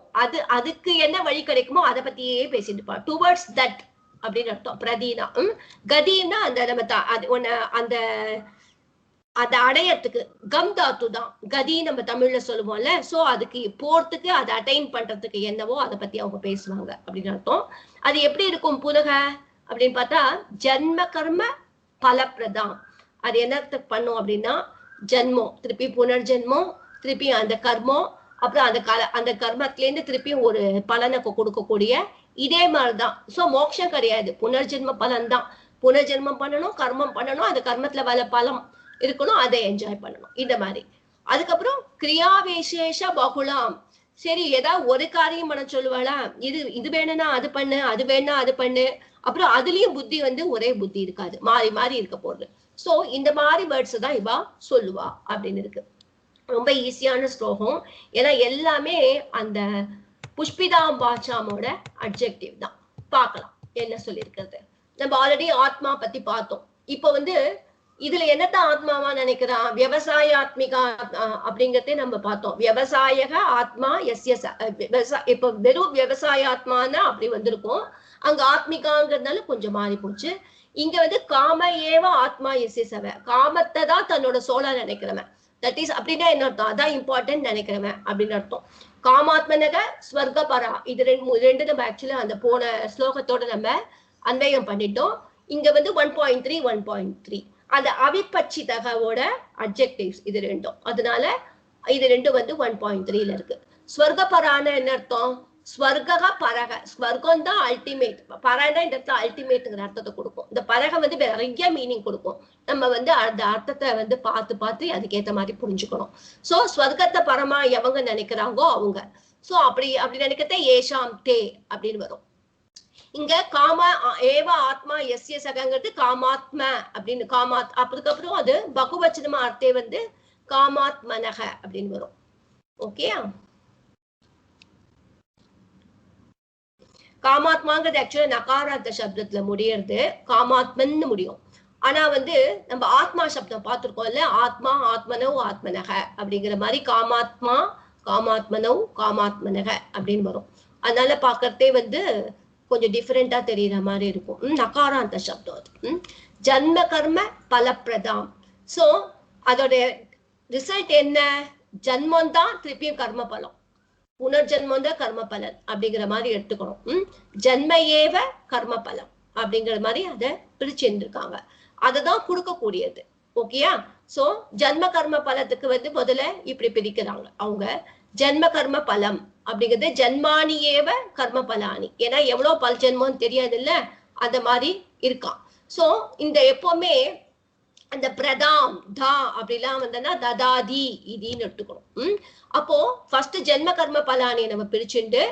அதுக்கு என்ன வழி கிடைக்குமோ அதை பத்தியே பேசிட்டு இருப்பா. டுவர்ட்ஸ் தட் அப்படின்னு அர்த்தம். பிரதினா கதின்னா அந்த நம்ம அந்த அதை அடையறதுக்கு கம் தாத்து தான் கதி நம்ம தமிழ்ல சொல்லுவோம்ல. சோ அதுக்கு போறதுக்கு அதை அட்டைன் பண்றதுக்கு என்னவோ அதை பத்தி அவங்க பேசுவாங்க அப்படின்னு அர்த்தம். அது எப்படி இருக்கும் புனக அப்படின்னு பார்த்தா, ஜன்ம கர்ம பலப்பிரதம். அது என்ன பண்ணும் அப்படின்னா, ஜன்மம் திருப்பி புனர்ஜென்மம், திருப்பி அந்த கர்மம், அப்புறம் அந்த கர்மத்திலேருந்து திருப்பி ஒரு பலனை கொடுக்கக்கூடிய இதே மாதிரிதான். சோ மோட்சம் கிடையாது, புனர்ஜென்ம பலன் தான். புனர்ஜென்மம் பண்ணணும், கர்மம் பண்ணணும், அந்த கர்மத்துல வர பலம் இருக்கணும், அதை என்ஜாய் பண்ணணும், இந்த மாதிரி. அதுக்கப்புறம் கிரியா விசேஷ பகுலாம். சரி, ஏதாவது ஒரு காரியம் பண்ண சொல்லுவாளா, இது வேணும்னா அது பண்ணு, அது வேணா அது பண்ணு. அப்புறம் அதுலயும் புத்தி வந்து ஒரே புத்தி இருக்காது, மாறி மாறி இருக்க போறது. சோ இந்த மாதிரி வேர்ட்ஸ் தான் இவா சொல்லுவா அப்படின்னு இருக்கு. ரொம்ப ஈஸியான ஸ்லோகம். ஏன்னா எல்லாமே அந்த புஷ்பிதாம் வாச்சாமோட அட்ஜெக்டிவ் தான். பார்க்கலாம் என்ன சொல்லியிருக்கிறது. நம்ம ஆல்ரெடி ஆத்மா பத்தி பார்த்தோம். இப்போ வந்து இதுல என்னத்தான் ஆத்மாவா நினைக்கிறான், விவசாயாத்மிகா அப்படிங்கறதே நம்ம பார்த்தோம். விவசாயக ஆத்மா இப்ப வெறும் விவசாயாத்மானா அப்படி வந்திருக்கும். அங்க ஆத்மிகாங்கிறதுனால கொஞ்சம் மாறி போச்சு. இங்க வந்து காம ஏவ ஆத்மா எஸ்யசவ, காமத்தை தான் தன்னோட சோலா நினைக்கிறவன். தட் இஸ் அப்படின்னா என்ன அர்த்தம், அதான் இம்பார்ட்டன்ட் நினைக்கிறவன் அப்படின்னு அர்த்தம். காமாத்மனக ஸ்வர்க பரா, இது ரெண்டு நம்ம ஆக்சுவலா அந்த போன ஸ்லோகத்தோட நம்ம அன்வயம் பண்ணிட்டோம். இங்க வந்து 1.3 1.3 அந்த அவிபட்சிதகவோட அட்ஜெக்டிவ்ஸ் இது ரெண்டும். அதனால இது ரெண்டும் வந்து 1.3ல இருக்கு. ஸ்வர்க பரான என்ன அர்த்தம், ஸ்வர்க பரக, ஸ்வர்க்கம் தான் அல்டிமேட், பரனா இந்த இடத்துல அல்டிமேட்ங்கிற அர்த்தத்தை கொடுக்கும். இந்த பரக வந்து நிறைய மீனிங் கொடுக்கும். நம்ம வந்து அந்த அர்த்தத்தை வந்து பார்த்து அதுக்கேற்ற மாதிரி புரிஞ்சுக்கணும். சோ ஸ்வர்க்கத்தை பரமா எவங்க நினைக்கிறாங்கோ அவங்க. சோ அப்படி நினைக்கிறத ஏஷாம் தே அப்படின்னு வரும். இங்க காம ஏவ ஆத்மா எஸ்ய சகங்கிறது காமாத்ம அப்படின்னு அதுக்கப்புறம் அது பகுவச்சனமா அர்த்தே வந்து காமாத்மனக அப்படின்னு வரும். ஓகே, காமாத்மாங்கிறது ஆக்சுவலா நகாரார்த்த சப்தத்துல முடியறது, காமாத்மன்னு முடியும். ஆனா வந்து நம்ம ஆத்மா சப்தம் பார்த்திருக்கோம்ல, ஆத்மா ஆத்மனோ ஆத்மனக அப்படிங்கிற மாதிரி காமாத்மா காமாத்மனோ காமாத்மனக அப்படின்னு வரும். அதனால பாக்கறதே வந்து கொஞ்சம் டிஃபரெண்டா தெரியற மாதிரி இருக்கும். நகாராந்த சப்தம் அது. ஜன்ம கர்ம பலப்பிரதாம். சோ அதோட ரிசல்ட் என்ன, ஜன்மம் தான் திருப்பியும் கர்ம பலம், புனர்ஜென்மம் தான் கர்ம பலன் அப்படிங்கிற மாதிரி எடுத்துக்கணும். ஜன்ம ஏவ கர்ம பலம் அப்படிங்கிற மாதிரி அதை பிரிச்சிருக்காங்க. அததான் கொடுக்கக்கூடியது. ஓகேயா? சோ ஜன்ம கர்ம பலத்துக்கு வந்து முதல்ல இப்படி பிரிக்கிறாங்க அவங்க. ஜன்ம கர்ம பலம் அப்படிங்கிறது ஜன்மானி ஏவ கர்ம பலானி. ஏன்னா எவ்வளவு பல் ஜென்மம் தெரியாது இல்ல, அந்த மாதிரி இருக்கான். சோ இந்த எப்பவுமே அந்த பிரதாம் தா அப்படிலாம் வந்தனா ததாதி இதின்னு எடுத்துக்கணும். அப்போ ஃபர்ஸ்ட் ஜென்ம கர்ம பலானி நம்ம பிரிச்சுண்டு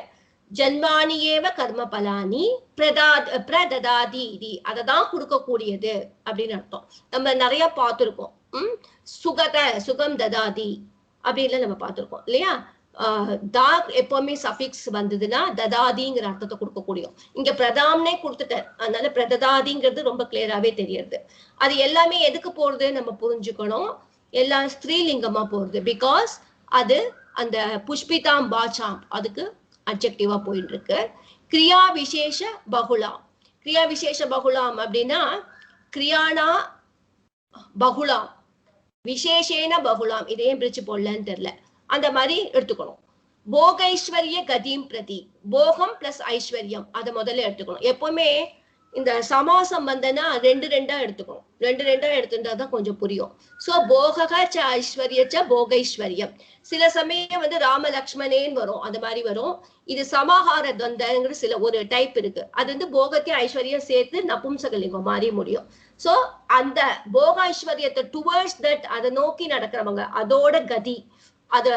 ஜன்மானி ஏவ கர்ம பலானி பிரததாதி இதி, அததான் கொடுக்கக்கூடியது அப்படின்னு அர்த்தம். நம்ம நிறைய பார்த்திருக்கோம். சுகம் ததாதி அப்படின்னு நம்ம பார்த்திருக்கோம் இல்லையா. தா எப்பவுமே சஃபிக்ஸ் வந்ததுன்னா ததாதிங்கிற அர்த்தத்தை கொடுக்கக்கூடியும். இங்க பிரதாம்னே கொடுத்துட்டார், அதனால பிரததாதிங்கிறது ரொம்ப கிளியராவே தெரியுது. அது எல்லாமே எதுக்கு போறது நம்ம புரிஞ்சுக்கணும், எல்லாம் ஸ்திரீலிங்கமா போறது. பிகாஸ் அது அந்த புஷ்பிதாம் பாச்சாம் அதுக்கு அட்ஜெக்டிவா போயிட்டு இருக்கு. கிரியா விசேஷ பகுலாம். கிரியா விசேஷ பகுலாம் அப்படின்னா கிரியானா பகுலாம் விசேஷேன பகுலாம், இதையும் பிரிச்சு போடலன்னு தெரியல, அந்த மாதிரி எடுத்துக்கணும். போகைஸ்வர்ய கதிம் பிரதி, போகம் பிளஸ் ஐஸ்வர்யம் அதை முதல்ல எடுத்துக்கணும். எப்பவுமே இந்த சமாசம் வந்தனா ரெண்டு எடுத்துக்கணும். ரெண்டு எடுத்துட்டாதான் கொஞ்சம் புரியும். சோ போகக ச ஐஸ்வர்ய ச போகைஸ்வர்யம். சில சமயம் வந்து ராம லக்ஷ்மணேன்னு வரும், அந்த மாதிரி வரும். இது சமாஹார துவந்தங்கிற சில ஒரு டைப் இருக்கு. அது வந்து போகத்தையும் ஐஸ்வர்யம் சேர்த்து நபும்சகலிங்கம் மாதிரி முடியும். சோ அந்த போக ஐஸ்வர்யத்தை டுவர்ட்ஸ் தட் அதை நோக்கி நடக்கிறவங்க, அதோட கதி அத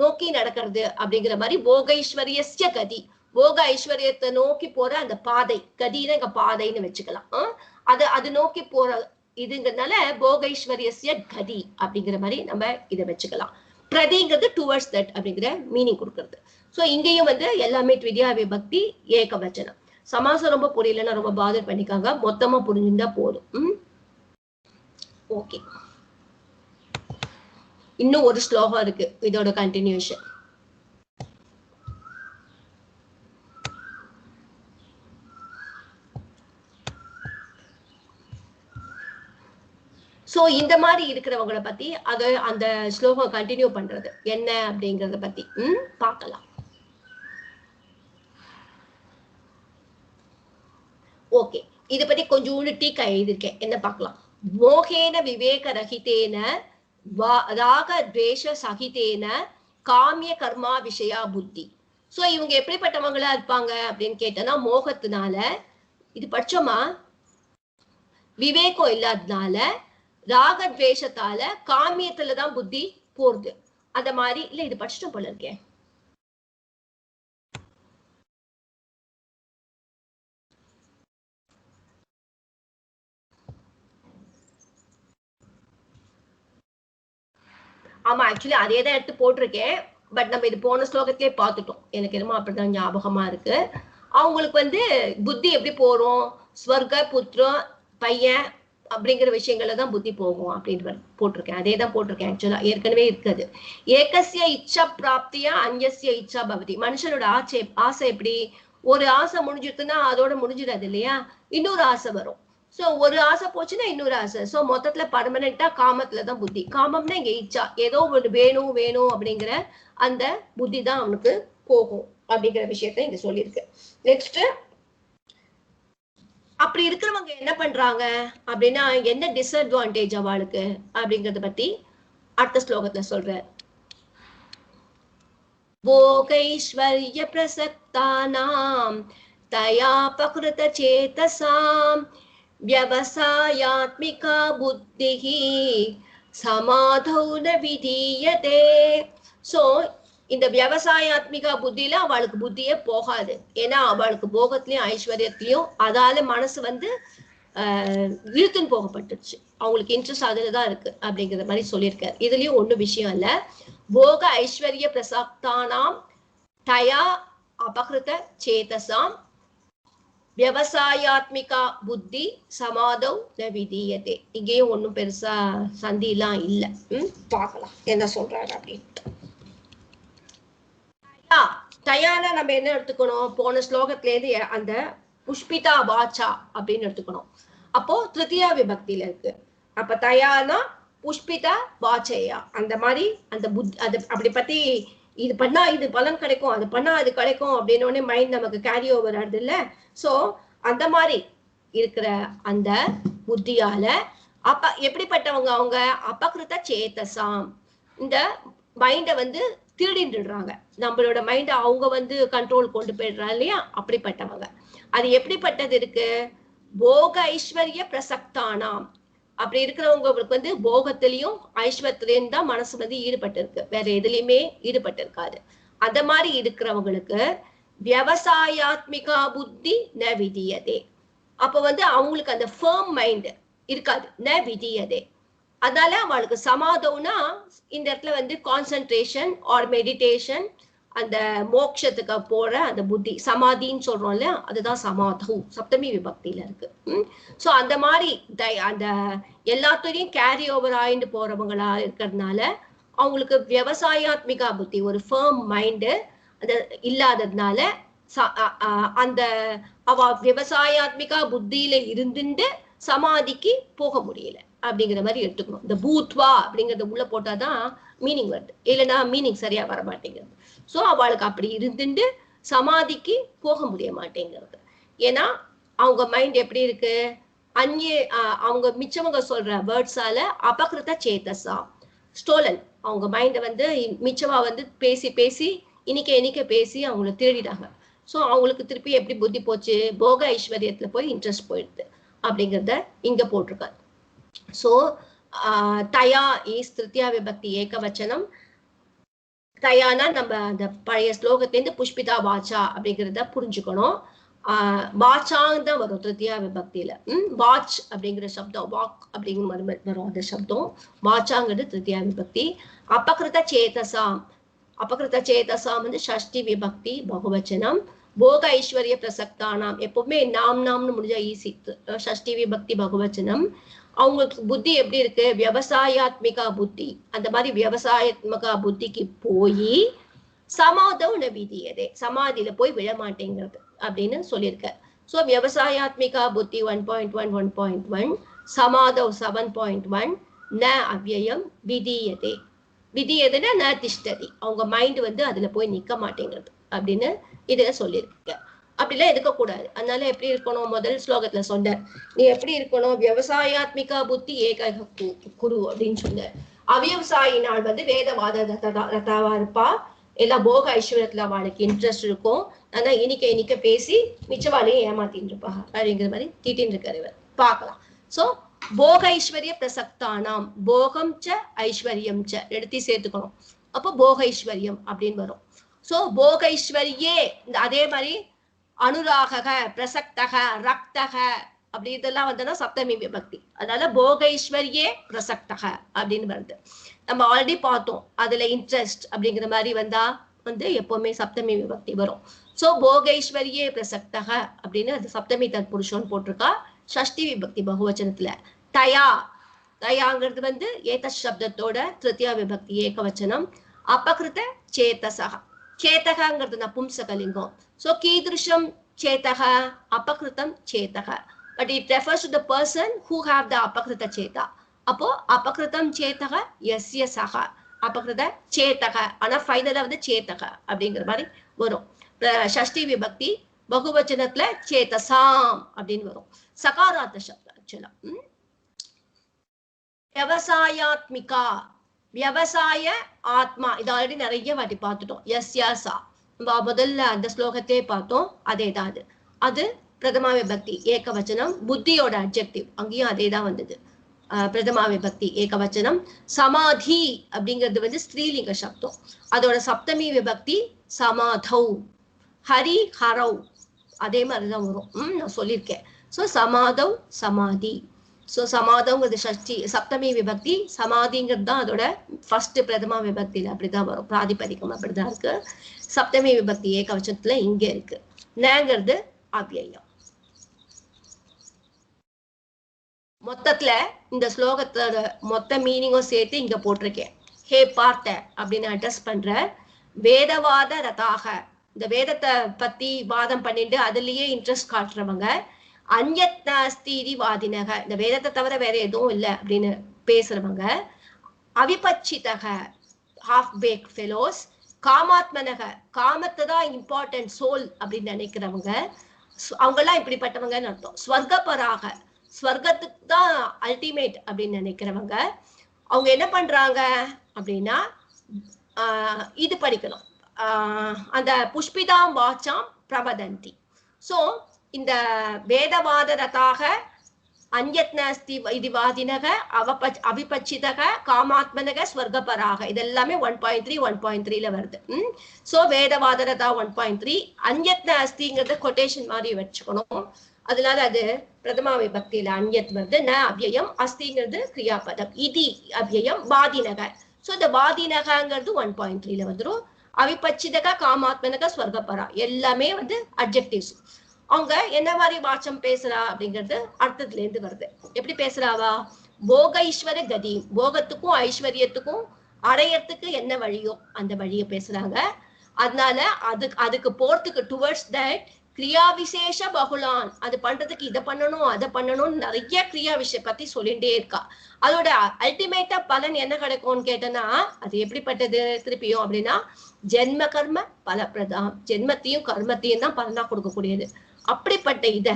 நோக்கி நடக்கிறது அப்படிங்கிற மாதிரி போகைஸ்வர்யஸ்ய கதி, போக ஐஸ்வர்யத்தை நோக்கி போற அந்த பாதை, கதினா இங்க பாதைன்னு வச்சுக்கலாம். அது நோக்கி போற இதுங்கிறதுனால போகைஸ்வரியஸ்ய கதி அப்படிங்கிற மாதிரி நம்ம இதை வச்சுக்கலாம். பிரதிங்கிறது டுவர்ட்ஸ் தட் அப்படிங்கிற மீனிங் கொடுக்கறது. ஸோ இங்கேயும் வந்து எல்லாமே த்விதியா விபக்தி ஏகவச்சனம். சமாசம் ரொம்ப புரியலன்னா ரொம்ப பாதர் பண்ணிக்காங்க, மொத்தமா புரிஞ்சுட்டா போதும். ஓகே, இன்னும் ஒரு ஸ்லோகம் இருக்கு, இதோட கண்டினியூஷன். சோ இந்த மாதிரி இருக்கிறவங்களை பத்தி அந்த ஸ்லோகம் கண்டினியூ பண்றது என்ன அப்படிங்கறத பத்தி பார்க்கலாம். ஓகே, இத பத்தி கொஞ்சோண்டு டீக்கா எழுதிருக்கேன், என்ன பார்க்கலாம். மோகேன விவேக ரஹிதேன ராக துவேஷ சகிதேன காமிய கர்மா விஷயா புத்தி. சோ இவங்க எப்படிப்பட்டவங்களா இருப்பாங்க அப்படின்னு கேட்டனா, மோகத்தினால, இது பட்சமா விவேகம் இல்லாதனால, ராகத்வேஷத்தால காமியத்துலதான் புத்தி போறது. அந்த மாதிரி இல்ல, இது படிச்சுட்டு போல இருக்கேன். ஆமா, ஆக்சுவலி அதே தான் எடுத்து போட்டிருக்கேன். பட் நம்ம இது போன ஸ்லோகத்திலே பார்த்துட்டோம். எனக்கு என்னமோ அப்படிதான் ஞாபகமா இருக்கு. அவங்களுக்கு வந்து புத்தி எப்படி போறோம், ஸ்வர்க புத்திரம் பையன் அப்படிங்கிற விஷயங்கள்ல தான் புத்தி போகும் அப்படின்னு போட்டிருக்கேன். அதே தான் போட்டிருக்கேன் ஆக்சுவலா, ஏற்கனவே இருக்குது. ஏகஸ்ய இச்சா பிராப்தியா அந்யஸ்ய இச்சா பவதி. மனுஷனோட ஆசை எப்படி, ஒரு ஆசை முடிஞ்சிருக்குன்னா அதோட முடிஞ்சிடாது இல்லையா, இன்னொரு ஆசை வரும். சோ ஒரு ஆசை போச்சுன்னா இன்னொரு ஆசை. சோ மொத்தத்துல பர்மனண்டா காமத்துலதான் புத்தி. காமம்னா இங்க இச்சா, ஏதோ ஒரு வேணும் வேணும் அப்படிங்கிற அந்த புத்தி தான் அவனுக்கு போகும் அப்படிங்கிற விஷயத்த இங்க சொல்லியிருக்கு. நெக்ஸ்ட், அப்படி இருக்கிறவங்க என்ன பண்றாங்க அப்படின்னா, என்ன டிஸ்அட்வான்டேஜ் அவளுக்கு அப்படிங்கறத பத்தி அடுத்த ஸ்லோகத்துல சொல்ற. போகைஸ்வர்ய பிரசக்தானாம் தயா பக்ருத சேதசாம் வியவசாயாத்மிகா புத்திஹி சமாதௌ ந விதீயதே. சோ இந்த விவசாயாத்மிகா புத்தியில அவளுக்கு புத்தியே போகாது. ஏன்னா அவளுக்கு போகத்திலயும் ஐஸ்வர்யத்திலயும் அதால மனசு வந்து இழுத்துன்னு போகப்பட்டுருச்சு. அவங்களுக்கு இன்ட்ரெஸ்ட் அதுலதான் இருக்கு அப்படிங்கிற மாதிரி சொல்லியிருக்காரு. இதுலயும் ஒண்ணும் விஷயம் இல்ல. போக ஐஸ்வர்ய பிரசக்தானாம் தயா அபகிருத சேதசாம் விவசாயாத்மிகா புத்தி சமாதௌ ந விதீயதே. இங்கேயும் ஒண்ணும் பெருசா சந்தி எல்லாம் இல்ல. பார்க்கலாம் என்ன சொல்றாரு அப்படின்ட்டு. தயானா நம்ம என்ன எடுத்துக்கணும், போன ஸ்லோகத்துல இருந்து அந்த புஷ்பிதா வாச்சா அப்படின்னு எடுத்துக்கணும். அப்போ திருத்தியா விபக்தியில இருக்கு. அப்ப தயானா புஷ்பிதா வாச்சையா, அந்த மாதிரி அந்த புத்தி அது அப்படி பத்தி, இது பண்ணா இது பலன் கிடைக்கும், அது பண்ணா அது கிடைக்கும் அப்படின்னு மைண்ட் நமக்கு கேரி ஓவர் ஆகுது இல்ல. சோ அந்த மாதிரி இருக்கிற அந்த புத்தியால எப்படிப்பட்டவங்க அவங்க, அபகிருத சேதசாம், இந்த மைண்ட வந்து திருடிடுறாங்க. நம்மளோட மைண்ட அவங்க வந்து கண்ட்ரோல் கொண்டு போயிடுறாங்க இல்லையா, அப்படிப்பட்டவங்க. அது எப்படிப்பட்டது இருக்கு, போக ஐஸ்வர்ய பிரசக்தானாம். அப்படி இருக்கிறவங்களுக்கு வந்து போகத்திலையும் ஐஸ்வர்யத்திலையும் தான் மனசு வந்து ஈடுபட்டு இருக்கு, வேற எதுலையுமே ஈடுபட்டு இருக்காது. அந்த மாதிரி இருக்கிறவங்களுக்கு விவசாயாத்மிகா புத்தி ந விதியதே. அப்ப வந்து அவங்களுக்கு அந்த ஃபர்ம் மைண்ட் இருக்காது, ந விதியதே. அதனால அவளுக்கு சமாதம்னா இந்த இடத்துல வந்து கான்சென்ட்ரேஷன் ஆர் மெடிடேஷன், அந்த மோட்சத்துக்கு போற அந்த புத்தி, சமாதின்னு சொல்றோம் இல்லையா, அதுதான் சமாதம், சப்தமி விபக்தியில இருக்கு. சோ அந்த மாதிரி அந்த எல்லாத்தையும் கேரி ஓவர் ஆயிட்டு போறவங்களா இருக்கிறதுனால அவங்களுக்கு விவசாயாத்மிகா புத்தி, ஒரு ஃபர்ம் மைண்டு அது இல்லாததுனால அந்த அவ விவசாயாத்மிகா புத்தியில இருந்துட்டு சமாதிக்கு போக முடியல அப்படிங்கிற மாதிரி எடுத்துக்கணும். இந்த பூத்வா அப்படிங்கறத உள்ள போட்டாதான் மீனிங் வருது, இல்லைன்னா மீனிங் சரியா வர மாட்டேங்கிறது. சோ அவளுக்கு அப்படி இருந்துட்டு சமாதிக்கு போக முடிய மாட்டேங்கிறது. ஏன்னா அவங்க மைண்ட் எப்படி இருக்கு, அவங்க மிச்சவங்க சொல்ற வேர்ட்ஸால அபகிருத சேதசா, ஸ்டோலன். அவங்க மைண்ட வந்து மிச்சமா வந்து பேசி பேசி இனிக்க பேசி அவங்கள திருடிடாங்க. சோ அவங்களுக்கு திருப்பி எப்படி புத்தி போச்சு, போக ஐஸ்வர்யத்துல போய் இன்ட்ரெஸ்ட் போயிடுது அப்படிங்கிறத இங்க போட்டிருக்காரு. சோ தயா இஸ் திருத்தியா விபக்தி ஏகவச்சனம், தயானா நம்ம அந்த பழைய ஸ்லோகத்திலேருந்து புஷ்பிதா வாச்சா அப்படிங்கிறத புரிஞ்சுக்கணும். வாச்சாங் தான் வரும் திருத்தியா விபக்தியில. வாச் அப்படிங்கிற சப்தம், வாக் அப்படிங்கிற வரும் அந்த சப்தம். வாச்சாங்கிறது திருத்தியா விபக்தி. அபகிருத சேதசாம், அபகிருத சேதசாம் வந்து ஷஷ்டி விபக்தி பகுவச்சனம். போக ஐஸ்வர்ய பிரசக்தானாம், எப்பவுமே நாம்னு முடிஞ்சா ஈஸி. ஷஷ்டி விபக்தி பகுவச்சனம். அவங்களுக்கு புத்தி எப்படி இருக்கு, விவசாயாத்மிகா புத்தி. அந்த மாதிரி விவசாயாத்மிகா புத்திக்கு போய் சமாதவ் ந விதியதே, சமாதியில போய் விழமாட்டேங்கிறது அப்படின்னு சொல்லியிருக்க. ஸோ விவசாயாத்மிகா புத்தி 1.1 1.1, சமாதவ் 7.1, ந அவ்யயம் விதியதே. விதியதுன்னா ந திஷ்டதி, அவங்க மைண்ட் வந்து அதுல போய் நிக்க மாட்டேங்கிறது அப்படின்னு இதுல சொல்லியிருக்க. அப்படிலாம் இருக்கக்கூடாது. அதனால எப்படி இருக்கணும், முதல் ஸ்லோகத்துல சொன்ன நீ எப்படி இருக்கணும், விவசாயாத்மிகா புத்தி ஏக குரு அப்படின்னு சொன்ன. அவ்யவசாயினால் வந்து வேதவாத ரதாவா இருப்பா, எல்லாம் போக ஐஸ்வர்யத்துல அவளுக்கு இன்ட்ரெஸ்ட் இருக்கும். ஆனா இனிக்க பேசி மிச்சவாளையும் ஏமாத்தின்னு இருப்பா அப்படிங்கிற மாதிரி தீட்டின்னு இருக்காரு இவர். பார்க்கலாம். சோ போக ஐஸ்வர்ய பிரசக்தானாம், போகம் ச ஐஸ்வர்யம் ச எடுத்து சேர்த்துக்கணும். அப்போ போக ஐஸ்வர்யம் அப்படின்னு வரும். சோ போக ஐஸ்வர்யே, அதே மாதிரி அனுராக பிரசக்தக ரக்தக அப்படி இதெல்லாம் வந்ததுன்னா சப்தமி விபக்தி. அதனால போகைஸ்வரியே பிரசக்தக அப்படின்னு வருது. நம்ம ஆல்ரெடி பார்த்தோம், அதுல இன்ட்ரெஸ்ட் அப்படிங்கிற மாதிரி வந்தா வந்து எப்பவுமே சப்தமி விபக்தி வரும். சோ போகைஸ்வரியே பிரசக்தக அப்படின்னு அது சப்தமி தத்புருஷன் போட்டிருக்கா ஷஷ்டி விபக்தி பகுவச்சனத்துல. தயா, தயாங்கிறது வந்து ஏத சப்தத்தோட திருத்தியா விபக்தி ஏகவச்சனம். அபகிருத சேதசக, சேதகங்கிறது நபும்சகலிங்கம். So kidrusham chetaha apakritam chetaha, but it refers to the person who have the apakrita cheta. Appo apakritam chetaha yasya saha, apakrita chetaha ana final வந்து chetaha அப்படிங்கிற மாதிரி வரும். ஷஷ்டி விபக்தி பகுவச்சனத்துல சேதசாம் அப்படின்னு வரும். சகாரார்த்த சப்தம் ஆக்சுவலா. விவசாயாத்மிகா, விவசாய ஆத்மா, இது ஆல்ரெடி நிறைய வாட்டி பார்த்துட்டோம். யஸ்யா சா முதல்ல அந்த ஸ்லோகத்தையே பார்த்தோம். அதேதான் அது. அது பிரதமா விபக்தி ஏகவச்சனம், புத்தியோட அட்ஜெக்டிவ் அங்கேயும் அதே தான் வந்தது. பிரதமா விபக்தி ஏகவச்சனம். சமாதி அப்படிங்கிறது வந்து ஸ்திரீலிங்க சப்தம், அதோட சப்தமி விபக்தி சமாதௌ. ஹரி ஹரௌ அதே மாதிரிதான் வரும். நான் சொல்லியிருக்கேன். ஸோ சமாதௌ சமாதி. ஸோ சமாதங்கிறது ஷஷ்டி சப்தமி விபக்தி, சமாதிங்கிறது தான் அதோட ஃபர்ஸ்ட் பிரதமா விபக்தியில அப்படிதான் வரும். பிராதிபதிகம் அப்படிதான் இருக்கு. சப்தமி விபக்தி ஏகவச்சனத்துல இங்க இருக்கு. நங்கிறது அவ்யயம். மொத்தத்துல இந்த ஸ்லோகத்தோட மொத்த மீனிங்கும் சேர்த்து இங்க போட்டிருக்கேன். ஹே பார்த்த அப்படின்னு அட்ரஸ் பண்ற வேதவாத ரதாக, இந்த வேதத்தை பத்தி வாதம் பண்ணிட்டு அதுலயே இன்ட்ரெஸ்ட் காட்டுறவங்க, அந்யத் நாஸ்தி வாதினக, இந்த வேதத்தை தவிர வேற எதுவும் இல்லை அப்படின்னு பேசுறவங்க, அவிபச்சிதக ஹாஃப் பேக் ஃபெலோஸ், காமாத்மனக காமத்தை தான் இம்பார்ட்டன்ட் சோல் அப்படின்னு நினைக்கிறவங்க, அவங்கெல்லாம் இப்படிப்பட்டவங்கன்னு அர்த்தம். ஸ்வர்கபராக, ஸ்வர்க்கத்துக்கு தான் அல்டிமேட் அப்படின்னு நினைக்கிறவங்க, அவங்க என்ன பண்றாங்க அப்படின்னா இது படிக்கணும். அந்த புஷ்பிதாம் வாச்சாம் பிரபதந்தி. ஸோ இந்த வேதவாத ரதாக அந்யத் நாஸ்தி இது வாதினக அவிபச்சிதக காமாத்மனக ஸ்வர்கபராக, இதெல்லாமே 1.3 1.3ல வருது. ஸோ வேதவாத ரதா 1.3, அந்யத் நாஸ்திங்கிறத கொட்டேஷன் மாதிரி வச்சுக்கணும். அதனால அது பிரதமா விபக்தியில அந்யத் வருது. ந அவ்யயம், அஸ்திங்கிறது கிரியாபதம், இதி அவ்யயம், வாதினக. ஸோ இந்த வாதினகங்கிறது 1.3ல வந்துடும். அவிபச்சிதக காமாத்மனக ஸ்வர்கபரா எல்லாமே வந்து அட்ஜெக்டிவ்ஸ். அவங்க என்ன மாதிரி வாச்சம் பேசுறா அப்படிங்கிறது அர்த்தத்துல இருந்து வருது. எப்படி பேசுறாவா, போக ஈஸ்வர கதி, போகத்துக்கும் ஐஸ்வர்யத்துக்கும் அடையறதுக்கு என்ன வழியோ அந்த வழியை பேசுறாங்க. அதனால அதுக்கு போறதுக்கு டுவர்ட்ஸ் தட் கிரியா விசேஷ பகுலான், அது பண்றதுக்கு இதை பண்ணணும் அதை பண்ணணும்னு நிறைய கிரியா விஷயம் பத்தி சொல்லிட்டே இருக்கா. அதோட அல்டிமேட்டா பலன் என்ன கிடைக்கும்னு கேட்டனா அது எப்படிப்பட்டது திருப்பியும் அப்படின்னா ஜென்ம கர்ம பலப்பிரதம், ஜென்மத்தையும் கர்மத்தையும் தான் பலனா கொடுக்கக்கூடியது. அப்படிப்பட்ட இத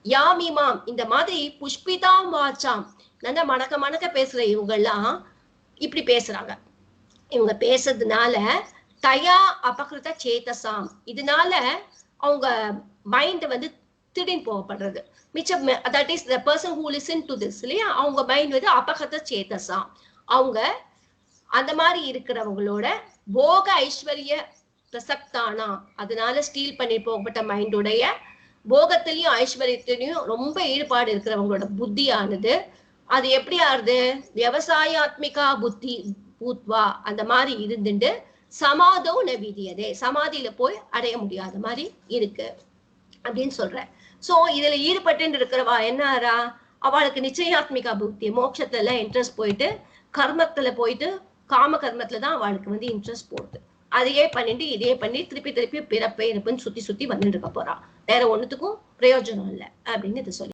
யாமிமாம், இந்த மாதிரி புஷ்பிதாம் வாச்சாம் நல்லா மணக்க பேசுற இவங்கெல்லாம் இப்படி பேசுறாங்க. இவங்க பேசுறதுனால தயா அபகிருத சேதசாம், இதனால அவங்க மைண்ட் வந்து திடீர்னு போகப்படுறது மிச்சம், that is the person who listen to this இல்லையா, அவங்க மைண்ட் வந்து அபகிருத சேதசாம், அவங்க அந்த மாதிரி இருக்கிறவங்களோட போக ஐஸ்வர்ய பிரசக்தானா, அதனால ஸ்டீல் பண்ணி போகப்பட்ட மைண்டுடைய போகத்திலையும் ஐஸ்வர்யத்திலையும் ரொம்ப ஈடுபாடு இருக்கிறவங்களோட புத்தியானது அது எப்படி ஆறுது, விவசாயாத்மிகா புத்தி பூத்வா அந்த மாதிரி இருந்துட்டு சமாதோ நவிதியதே, சமாதியில போய் அடைய முடியாத மாதிரி இருக்கு அப்படின்னு சொல்ற. சோ இதுல ஈடுபட்டு இருக்கிறவா என்ன ஆறா, அவளுக்கு நிச்சயாத்மிகா புத்தி, மோட்சத்துல இன்ட்ரெஸ்ட் போயிட்டு கர்மத்துல போயிட்டு காம கர்மத்துல தான் அவளுக்கு வந்து இன்ட்ரெஸ்ட் போகுது. அதையே பண்ணிட்டு இதையே பண்ணி திருப்பி திருப்பி பிறப்பை இருப்புன்னு சுத்தி சுத்தி வந்துட்டு இருக்க போறா. வேற ஒண்ணுத்துக்கும் பிரயோஜனம் இல்லை அப்படின்னு இது சொல்லி